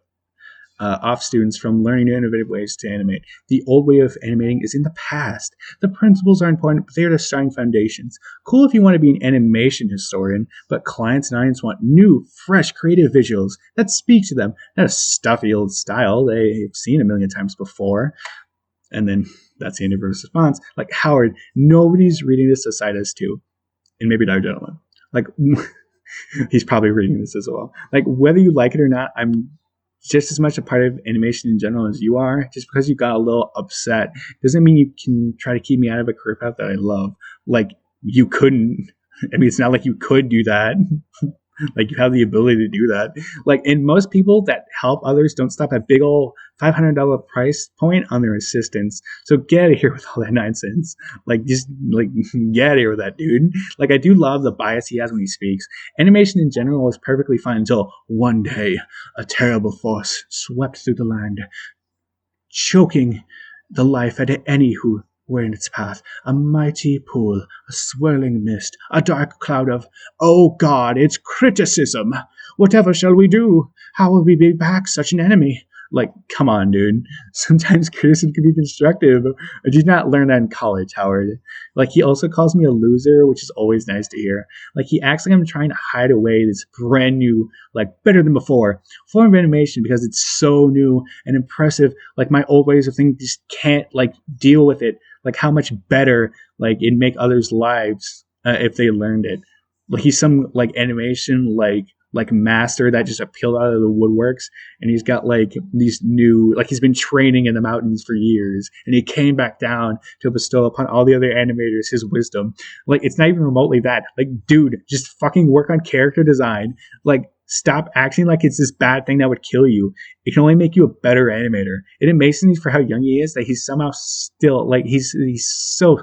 off students from learning new innovative ways to animate. The old way of animating is in the past. The principles are important, but they are the starting foundations. Cool if you want to be an animation historian, but clients and audience want new, fresh, creative visuals that speak to them, not a stuffy old style they've seen a million times before. And then that's the end of her response. Like, Howard, nobody's reading this aside as to, and maybe that gentleman. Like, he's probably reading this as well. Like, whether you like it or not, I'm just as much a part of animation in general as you are. Just because you got a little upset doesn't mean you can try to keep me out of a career path that I love. Like, you couldn't. I mean, it's not like you could do that. Like, you have the ability to do that. Like, and most people that help others don't stop at big old $500 price point on their assistants. So get out of here with all that nonsense. Like, just like get out of here with that, dude. Like, I do love the bias he has when he speaks. Animation in general is perfectly fine until one day a terrible force swept through the land, choking the life at any who were in its path. A mighty pool, a swirling mist, a dark cloud of, oh God, it's criticism. Whatever shall we do? How will we be back such an enemy? Like, come on, dude. Sometimes criticism can be constructive. Did you not learn that in college, Howard? Like, he also calls me a loser, which is always nice to hear. Like, he acts like I'm trying to hide away this brand new, like, better than before form of animation because it's so new and impressive. Like, my old ways of thinking just can't, like, deal with it. Like, how much better, like, it'd make others' lives if they learned it. Like, he's some, like, animation, like master that just appealed out of the woodworks, and he's got like these new, like, he's been training in the mountains for years, and he came back down to bestow upon all the other animators his wisdom. Like, it's not even remotely that. Like, dude, just fucking work on character design. Like, stop acting like it's this bad thing that would kill you. It can only make you a better animator. It amazes me for how young he is that he's somehow still like he's so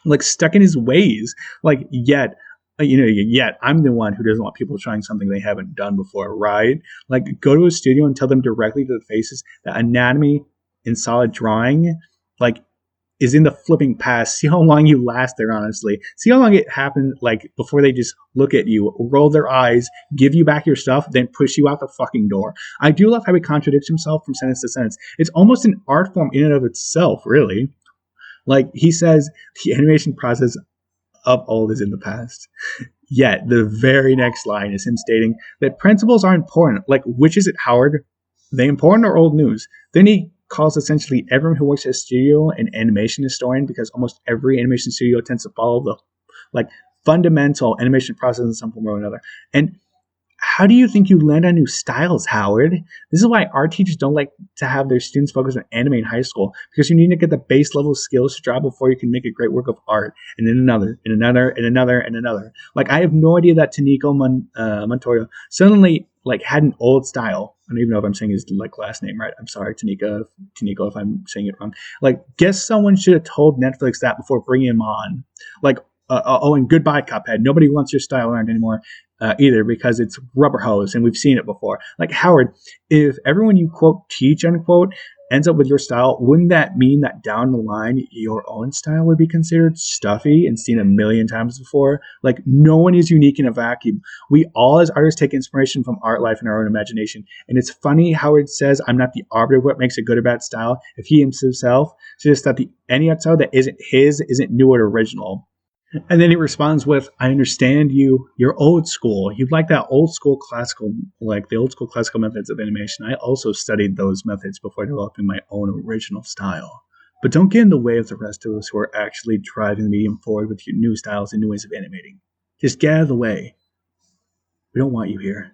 like stuck in his ways. Like, yet I'm the one who doesn't want people trying something they haven't done before, right? Like, go to a studio and tell them directly to the faces that anatomy in solid drawing, like, is in the flipping past. See how long you last there, honestly. See how long it happened, like, before they just look at you, roll their eyes, give you back your stuff, then push you out the fucking door. I do love how he contradicts himself from sentence to sentence. It's almost an art form in and of itself, really. Like, he says the animation process of old is in the past. Yet the very next line is him stating that principles are important. Like, which is it, Howard? They important or old news? Then he calls essentially everyone who works at a studio an animation historian, because almost every animation studio tends to follow the like fundamental animation process in some form or another. And how do you think you land on new styles, Howard? This is why art teachers don't like to have their students focus on anime in high school, because you need to get the base level skills to draw before you can make a great work of art, and then another, and another, and another, and another. Like, I have no idea that Taniko Montoya suddenly like had an old style. I don't even know if I'm saying his like last name right. I'm sorry, Taniko, if I'm saying it wrong. Like, guess someone should have told Netflix that before bringing him on. Like, oh, and goodbye, Cuphead. Nobody wants your style around anymore either because it's rubber hose, and we've seen it before. Like, Howard, if everyone you quote teach unquote ends up with your style, wouldn't that mean that down the line your own style would be considered stuffy and seen a million times before? Like, no one is unique in a vacuum. We all as artists take inspiration from art life and our own imagination. And it's funny Howard says I'm not the arbiter of what makes a good or bad style if he himself suggests that any style that isn't his isn't new or original. And then he responds with, I understand you. You're old school. You like that old school classical, like the old school classical methods of animation. I also studied those methods before developing my own original style. But don't get in the way of the rest of us who are actually driving the medium forward with your new styles and new ways of animating. Just get out of the way. We don't want you here.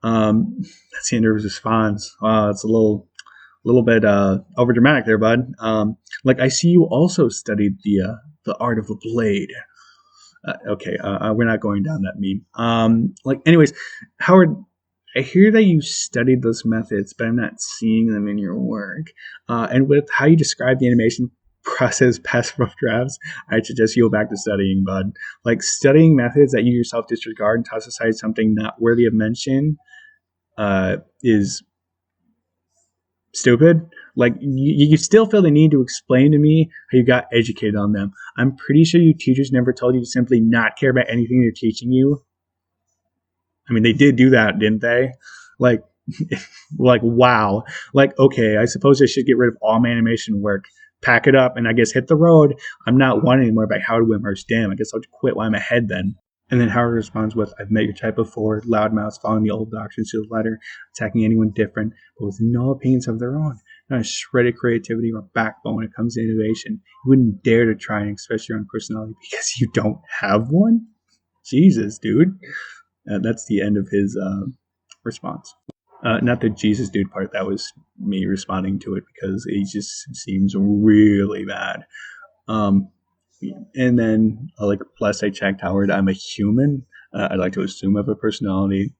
That's the end of his response. It's a little bit over dramatic there, bud. Like, I see you also studied the art of the blade. Okay, we're not going down that meme. Like, anyways, Howard, I hear that you studied those methods, but I'm not seeing them in your work. And with how you describe the animation process past rough drafts, I suggest you go back to studying, bud. Like, studying methods that you yourself disregard and toss aside something not worthy of mention is stupid. Like, you still feel the need to explain to me how you got educated on them. I'm pretty sure you teachers never told you to simply not care about anything they're teaching you. I mean, they did do that, didn't they? Like, like, wow. Like, okay, I suppose I should get rid of all my animation work, pack it up, and I guess hit the road. I'm not one anymore by Howard Wimshurst. Damn, I guess I'll quit while I'm ahead then. And then Howard responds with, I've met your type before, loudmouths following the old doctrines to the letter, attacking anyone different, but with no opinions of their own. Not a shred of creativity or backbone when it comes to innovation. You wouldn't dare to try and express your own personality because you don't have one? Jesus, dude. That's the end of his response. Not the Jesus dude part. That was me responding to it because it just seems really bad. And then, like, plus I checked Howard, I'm a human. I'd like to assume I have a personality,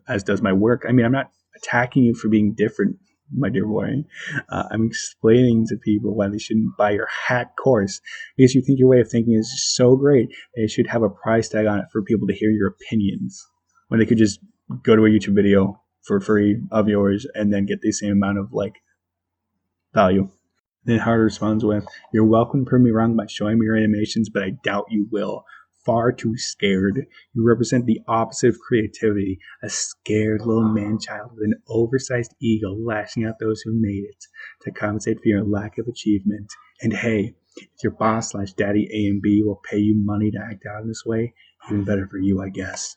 as does my work. I mean, I'm not attacking you for being different, my dear boy. I'm explaining to people why they shouldn't buy your hack course because you think your way of thinking is so great that it should have a price tag on it for people to hear your opinions when they could just go to a YouTube video for free of yours and then get the same amount of, like, value. Then Howard responds with, you're welcome to prove me wrong by showing me your animations, but I doubt you will. Far too scared. You represent the opposite of creativity, a scared little man-child with an oversized ego lashing out those who made it to compensate for your lack of achievement. And hey, if your boss / daddy A and B will pay you money to act out in this way, even better for you, I guess.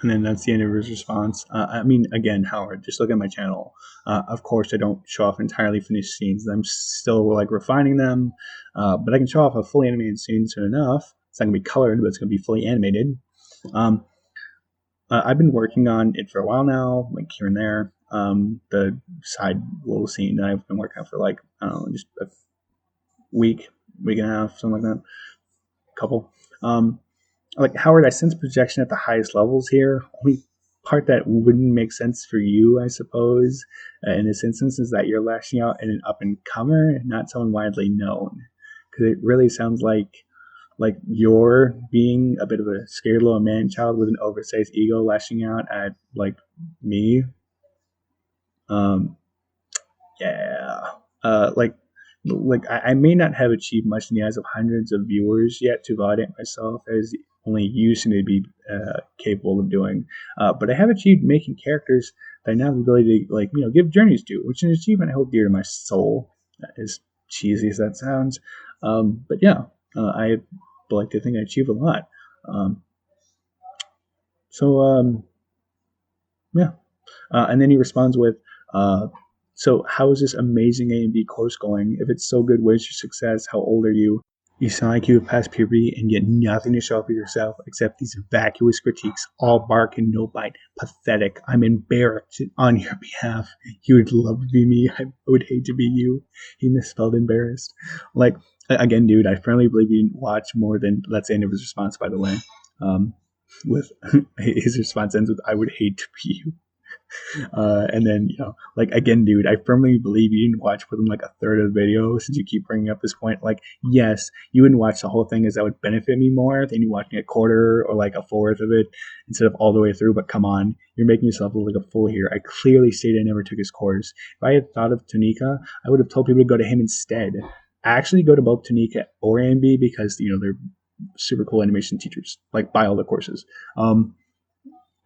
And then that's the end of his response. I mean, again, Howard, just look at my channel. Of course, I don't show off entirely finished scenes. I'm still, like, refining them. But I can show off a fully animated scene soon enough. It's not going to be colored, but it's going to be fully animated. I've been working on it for a while now, like here and there. The side little scene that I've been working on for, like, I don't know, just a week and a half, something like that. Couple. Like, Howard, I sense projection at the highest levels here. Only part that wouldn't make sense for you, I suppose, in this instance, is that you're lashing out at an up-and-comer, not someone widely known. Because it really sounds like you're being a bit of a scared little man-child with an oversized ego lashing out at, like, me. Yeah. Like I may not have achieved much in the eyes of hundreds of viewers yet to validate myself as only you seem to be capable of doing. But I have achieved making characters that I now have the ability to, like, give journeys to, which is an achievement I hold dear to my soul, as cheesy as that sounds. But yeah, I like to think I achieve a lot. Yeah. And then he responds with, so how is this amazing A and B course going? If it's so good, where's your success? How old are you? You sound like you have passed puberty and get nothing to show for yourself except these vacuous critiques, all bark and no bite. Pathetic. I'm embarrassed on your behalf. You would love to be me. I would hate to be you. He misspelled embarrassed. Like, again, dude, I firmly believe you didn't watch more than, that's the end of his response, by the way. with his response ends with, "I would hate to be you." And then, like, again, dude, I firmly believe you didn't watch more than like a third of the video, since you keep bringing up this point. Like, yes, you wouldn't watch the whole thing, as that would benefit me more than you watching a quarter or like a fourth of it instead of all the way through. But come on, you're making yourself look like a fool here. I clearly stated I never took his course. If I had thought of Tunica, I would have told people to go to him instead. I actually go to both Tunica or AMB because, they're super cool animation teachers, like, buy all the courses.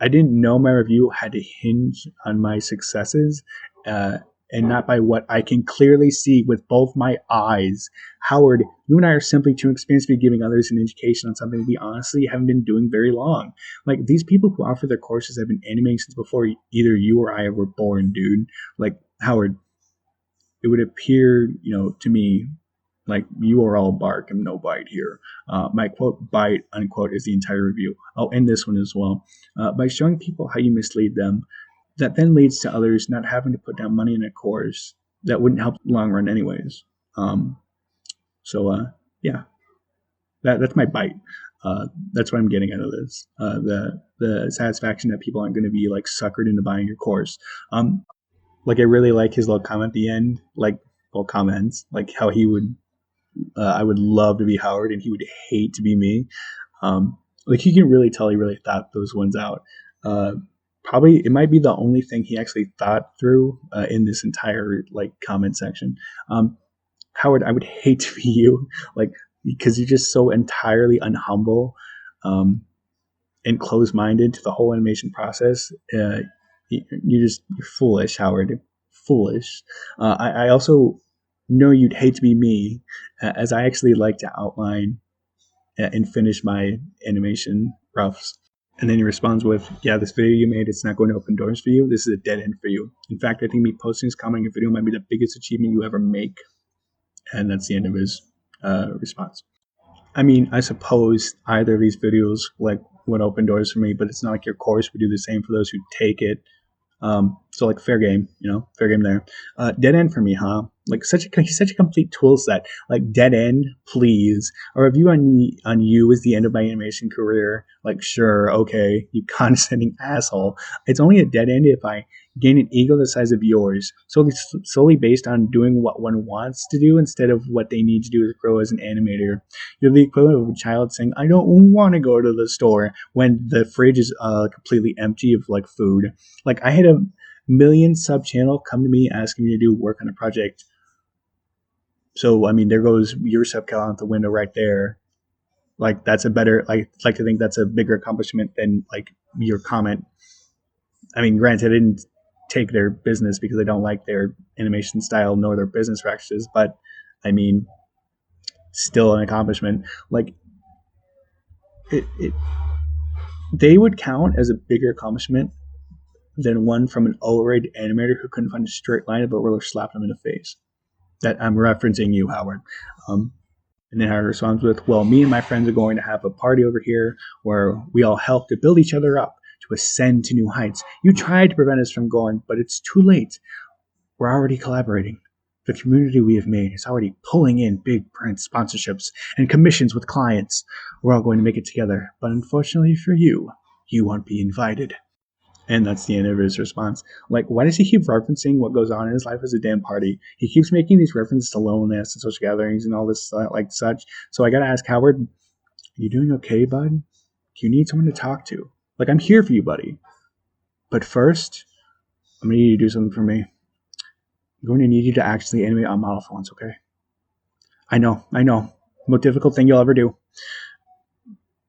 I didn't know my review had to hinge on my successes, and not by what I can clearly see with both my eyes. Howard, you and I are simply too experienced to be giving others an education on something we honestly haven't been doing very long. Like, these people who offer their courses have been animating since before either you or I were born, dude. Like, Howard, it would appear, to me, like, you are all bark and no bite here. My quote, bite, unquote, is the entire review. Oh, and this one as well. By showing people how you mislead them, that then leads to others not having to put down money in a course that wouldn't help the long run anyways. Yeah, that's my bite. That's what I'm getting out of this. The satisfaction that people aren't going to be like suckered into buying your course. Like, I really like his little comment at the end, like, well, comments, like how he would, I would love to be Howard and he would hate to be me. Like, you can really tell he really thought those ones out. Probably it might be the only thing he actually thought through in this entire like comment section. Howard, I would hate to be you, like, because you're just so entirely unhumble and close-minded to the whole animation process. You're foolish, Howard. Foolish. I also know you'd hate to be me, as I actually like to outline and finish my animation roughs. And then he responds with, "Yeah, this video you made, it's not going to open doors for you. This is a dead end for you. In fact, I think me posting this commenting a video might be the biggest achievement you ever make." And that's the end of his response. I mean, I suppose either of these videos like would open doors for me, but it's not like your course would do the same for those who take it. So, like, fair game, fair game there. Dead end for me, huh? Like, such a complete tool set. Like, dead end, please. A review on you is the end of my animation career. Like, sure, okay, you condescending asshole. It's only a dead end if I gain an ego the size of yours, solely based on doing what one wants to do instead of what they need to do to grow as an animator. You're the equivalent of a child saying, "I don't want to go to the store," when the fridge is completely empty of like food. Like, I had a million sub channel come to me asking me to do work on a project. So, I mean, there goes your sub count out the window right there. Like, that's a better, like to think that's a bigger accomplishment than like your comment. I mean, granted, I didn't take their business because I don't like their animation style nor their business practices, but I mean, still an accomplishment. Like, they would count as a bigger accomplishment than one from an O-rated animator who couldn't find a straight line of a ruler slapped him in the face. That I'm referencing you, Howard. And then Howard responds with, "Well, me and my friends are going to have a party over here where we all help to build each other up, to ascend to new heights. You tried to prevent us from going, but it's too late. We're already collaborating. The community we have made is already pulling in big print sponsorships and commissions with clients. We're all going to make it together. But unfortunately for you, you won't be invited." And that's the end of his response. Like, why does he keep referencing what goes on in his life as a damn party? He keeps making these references to loneliness and social gatherings and all this like such. So I gotta ask, Howard, are you doing okay, bud? Do you need someone to talk to? Like, I'm here for you, buddy. But first, I'm gonna need you to do something for me. I'm going to need you to actually animate on model for once, okay? I know. Most difficult thing you'll ever do.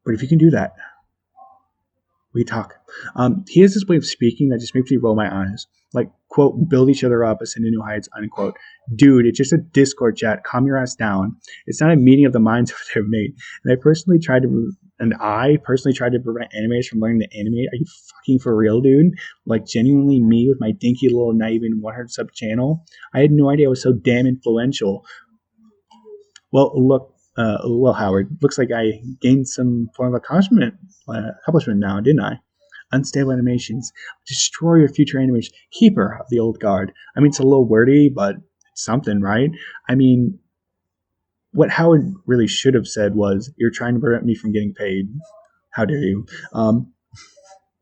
But if you can do that, we talk. He has this way of speaking that just makes me roll my eyes. Like, quote, "build each other up, ascend to new heights," unquote. Dude, it's just a Discord chat. Calm your ass down. It's not a meeting of the minds over there, mate. And I personally tried to prevent animators from learning to animate. Are you fucking for real, dude? Like, genuinely me with my dinky little not even 100 sub channel? I had no idea I was so damn influential. Well, look, Howard, looks like I gained some form of accomplishment now, didn't I? Unstable animations, destroy your future animation, keeper of the old guard. I mean, it's a little wordy, but it's something, right? I mean, what Howard really should have said was, "You're trying to prevent me from getting paid." How dare you?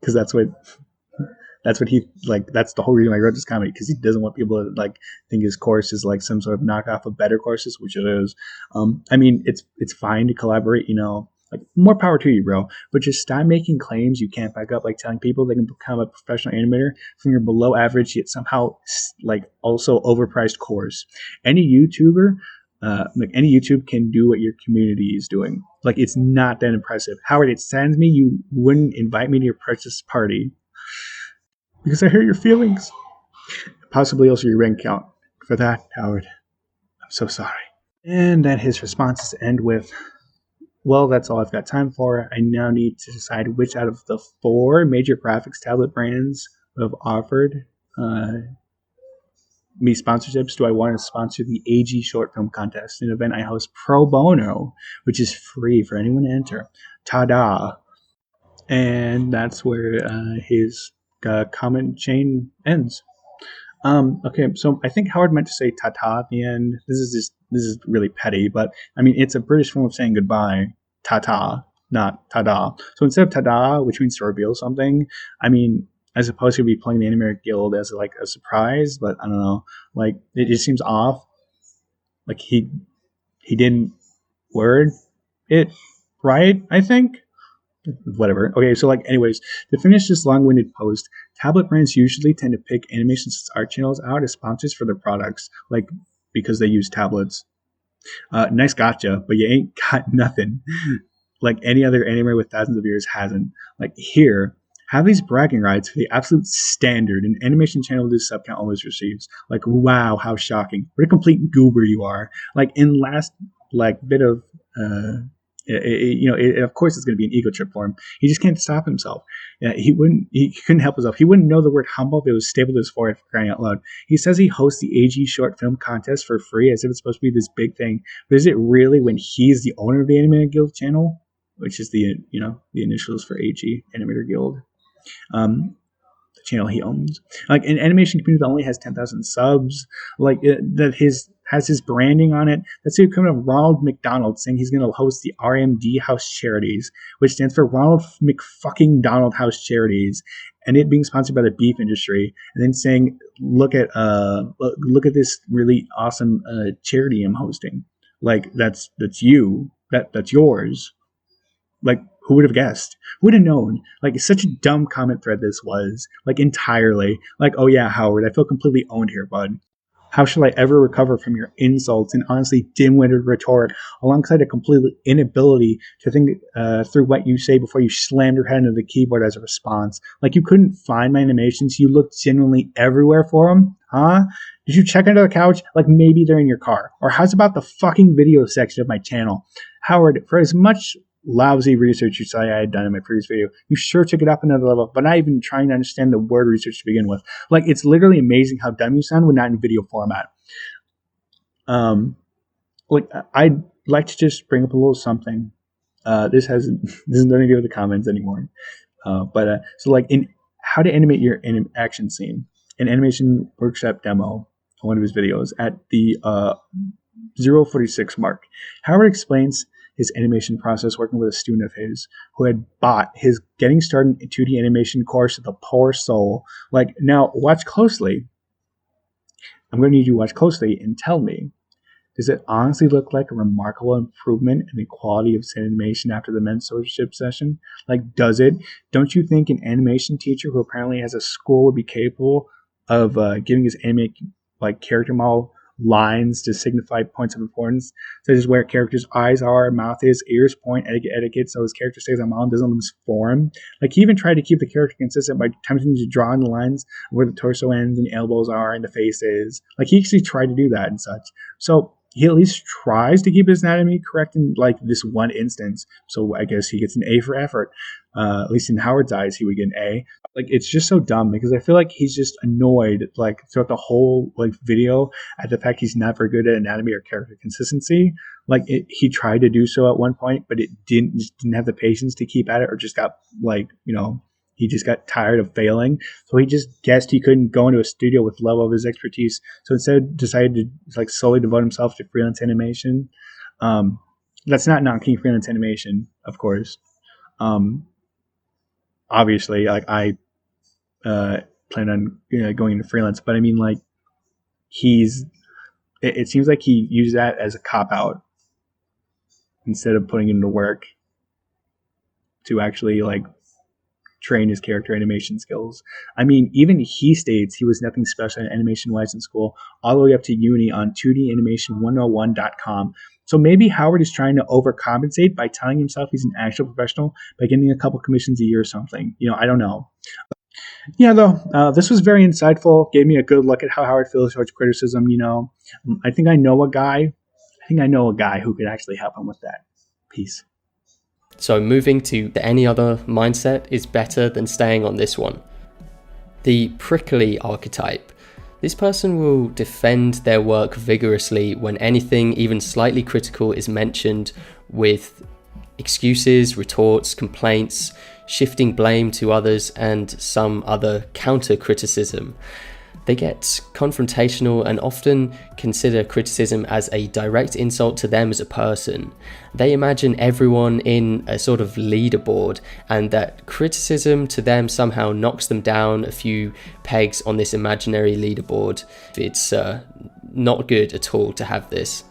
Because that's what he like. That's the whole reason I wrote this comic, because he doesn't want people to like think his course is like some sort of knockoff of better courses, which it is. I mean, it's fine to collaborate, like more power to you, bro. But just stop making claims you can't back up, like telling people they can become a professional animator from your below average yet somehow like also overpriced course. Any YouTuber. Like any YouTube can do what your community is doing. Like it's not that impressive. Howard, it saddens me you wouldn't invite me to your precious party because I hurt your feelings. Possibly also your rank count. For that, Howard, I'm so sorry. And then his responses end with, well, that's all I've got time for. I now need to decide which out of the 4 major graphics tablet brands who have offered me sponsorships do I want to sponsor the AG Short Film Contest, an event I host pro bono, which is free for anyone to enter. Ta-da! And that's where his comment chain ends. Okay, so I think Howard meant to say ta-ta at the end. This is really petty, but I mean it's a British form of saying goodbye. Ta-ta, not ta-da. So instead of ta-da, which means to reveal something, I mean, as opposed to be playing the Animator Guild as like a surprise, but I don't know, like it just seems off. Like he didn't word it right, I think. Whatever. Okay, so like anyways, to finish this long-winded post, tablet brands usually tend to pick Animation art channels out as sponsors for their products, like because they use tablets. Nice gotcha, but you ain't got nothing. Like any other animator with thousands of viewers hasn't. Like here, have these bragging rights for the absolute standard an animation channel this sub count always receives. Like, wow, how shocking. What a complete goober you are. Like in last like bit of of course it's going to be an ego trip for him. He just can't stop himself. He couldn't help himself. He wouldn't know the word humble if it was stapled to his forehead, for crying out loud. He says he hosts the AG Short Film Contest for free as if it's supposed to be this big thing. But is it really when he's the owner of the Animator Guild channel, which is the initials for AG, Animator Guild? The channel he owns, like an animation community that only has 10,000 subs, like that has his branding on it. That's the equivalent of Ronald McDonald saying he's going to host the RMD House Charities, which stands for Ronald McFucking Donald House Charities, and it being sponsored by the beef industry, and then saying, look at this really awesome charity I'm hosting. Like that's you, that's yours. Like, who would have guessed? Who would have known? Like, it's such a dumb comment thread this was. Like, entirely. Like, oh yeah, Howard, I feel completely owned here, bud. How shall I ever recover from your insults and honestly dim-witted rhetoric alongside a complete inability to think through what you say before you slam your head into the keyboard as a response? Like, you couldn't find my animations. You looked genuinely everywhere for them? Huh? Did you check under the couch? Like, maybe they're in your car. Or how's about the fucking video section of my channel? Howard, for as much lousy research you say I had done in my previous video, you sure took it up another level, but not even trying to understand the word research to begin with. Like, it's literally amazing how dumb you sound when not in video format. Like, I'd like to just bring up a little something. This has nothing to do with the comments anymore. So like in how to animate your action scene, an animation workshop demo on one of his videos at the 046 mark, Howard explains his animation process working with a student of his who had bought his Getting Started in 2D Animation course with a poor soul. Like, now, watch closely. I'm going to need you to watch closely and tell me, does it honestly look like a remarkable improvement in the quality of animation after the mentorship session? Like, does it? Don't you think an animation teacher who apparently has a school would be capable of giving his character model lines to signify points of importance, such as where a character's eyes are, mouth is, ears point, etiquette, so his character stays on model and doesn't lose form. Like, he even tried to keep the character consistent by attempting to draw in the lines where the torso ends and the elbows are and the face is. Like, he actually tried to do that and such. So he at least tries to keep his anatomy correct in like this one instance. So I guess he gets an A for effort. At least in Howard's eyes, he would get an A. Like, it's just so dumb because I feel like he's just annoyed like throughout the whole like video at the fact he's not very good at anatomy or character consistency. Like, he tried to do so at one point, but it didn't have the patience to keep at it, or just got he just got tired of failing. So he just guessed he couldn't go into a studio with the level of his expertise. So instead decided to like solely devote himself to freelance animation. That's not knocking freelance animation, of course. Obviously, like I plan on going into freelance, but I mean, like it seems like he used that as a cop out instead of putting it into work to actually like train his character animation skills. I mean, even he states he was nothing special animation wise in school, all the way up to uni on 2danimation101.com. So maybe Howard is trying to overcompensate by telling himself he's an actual professional by getting a couple commissions a year or something. I don't know. Yeah, though, this was very insightful. Gave me a good look at how Howard feels towards criticism. I think I know a guy. Who could actually help him with that. Peace. So moving to any other mindset is better than staying on this one. The prickly archetype. This person will defend their work vigorously when anything even slightly critical is mentioned, with excuses, retorts, complaints, shifting blame to others, and some other counter-criticism. They get confrontational and often consider criticism as a direct insult to them as a person. They imagine everyone in a sort of leaderboard, and that criticism to them somehow knocks them down a few pegs on this imaginary leaderboard. It's not good at all to have this.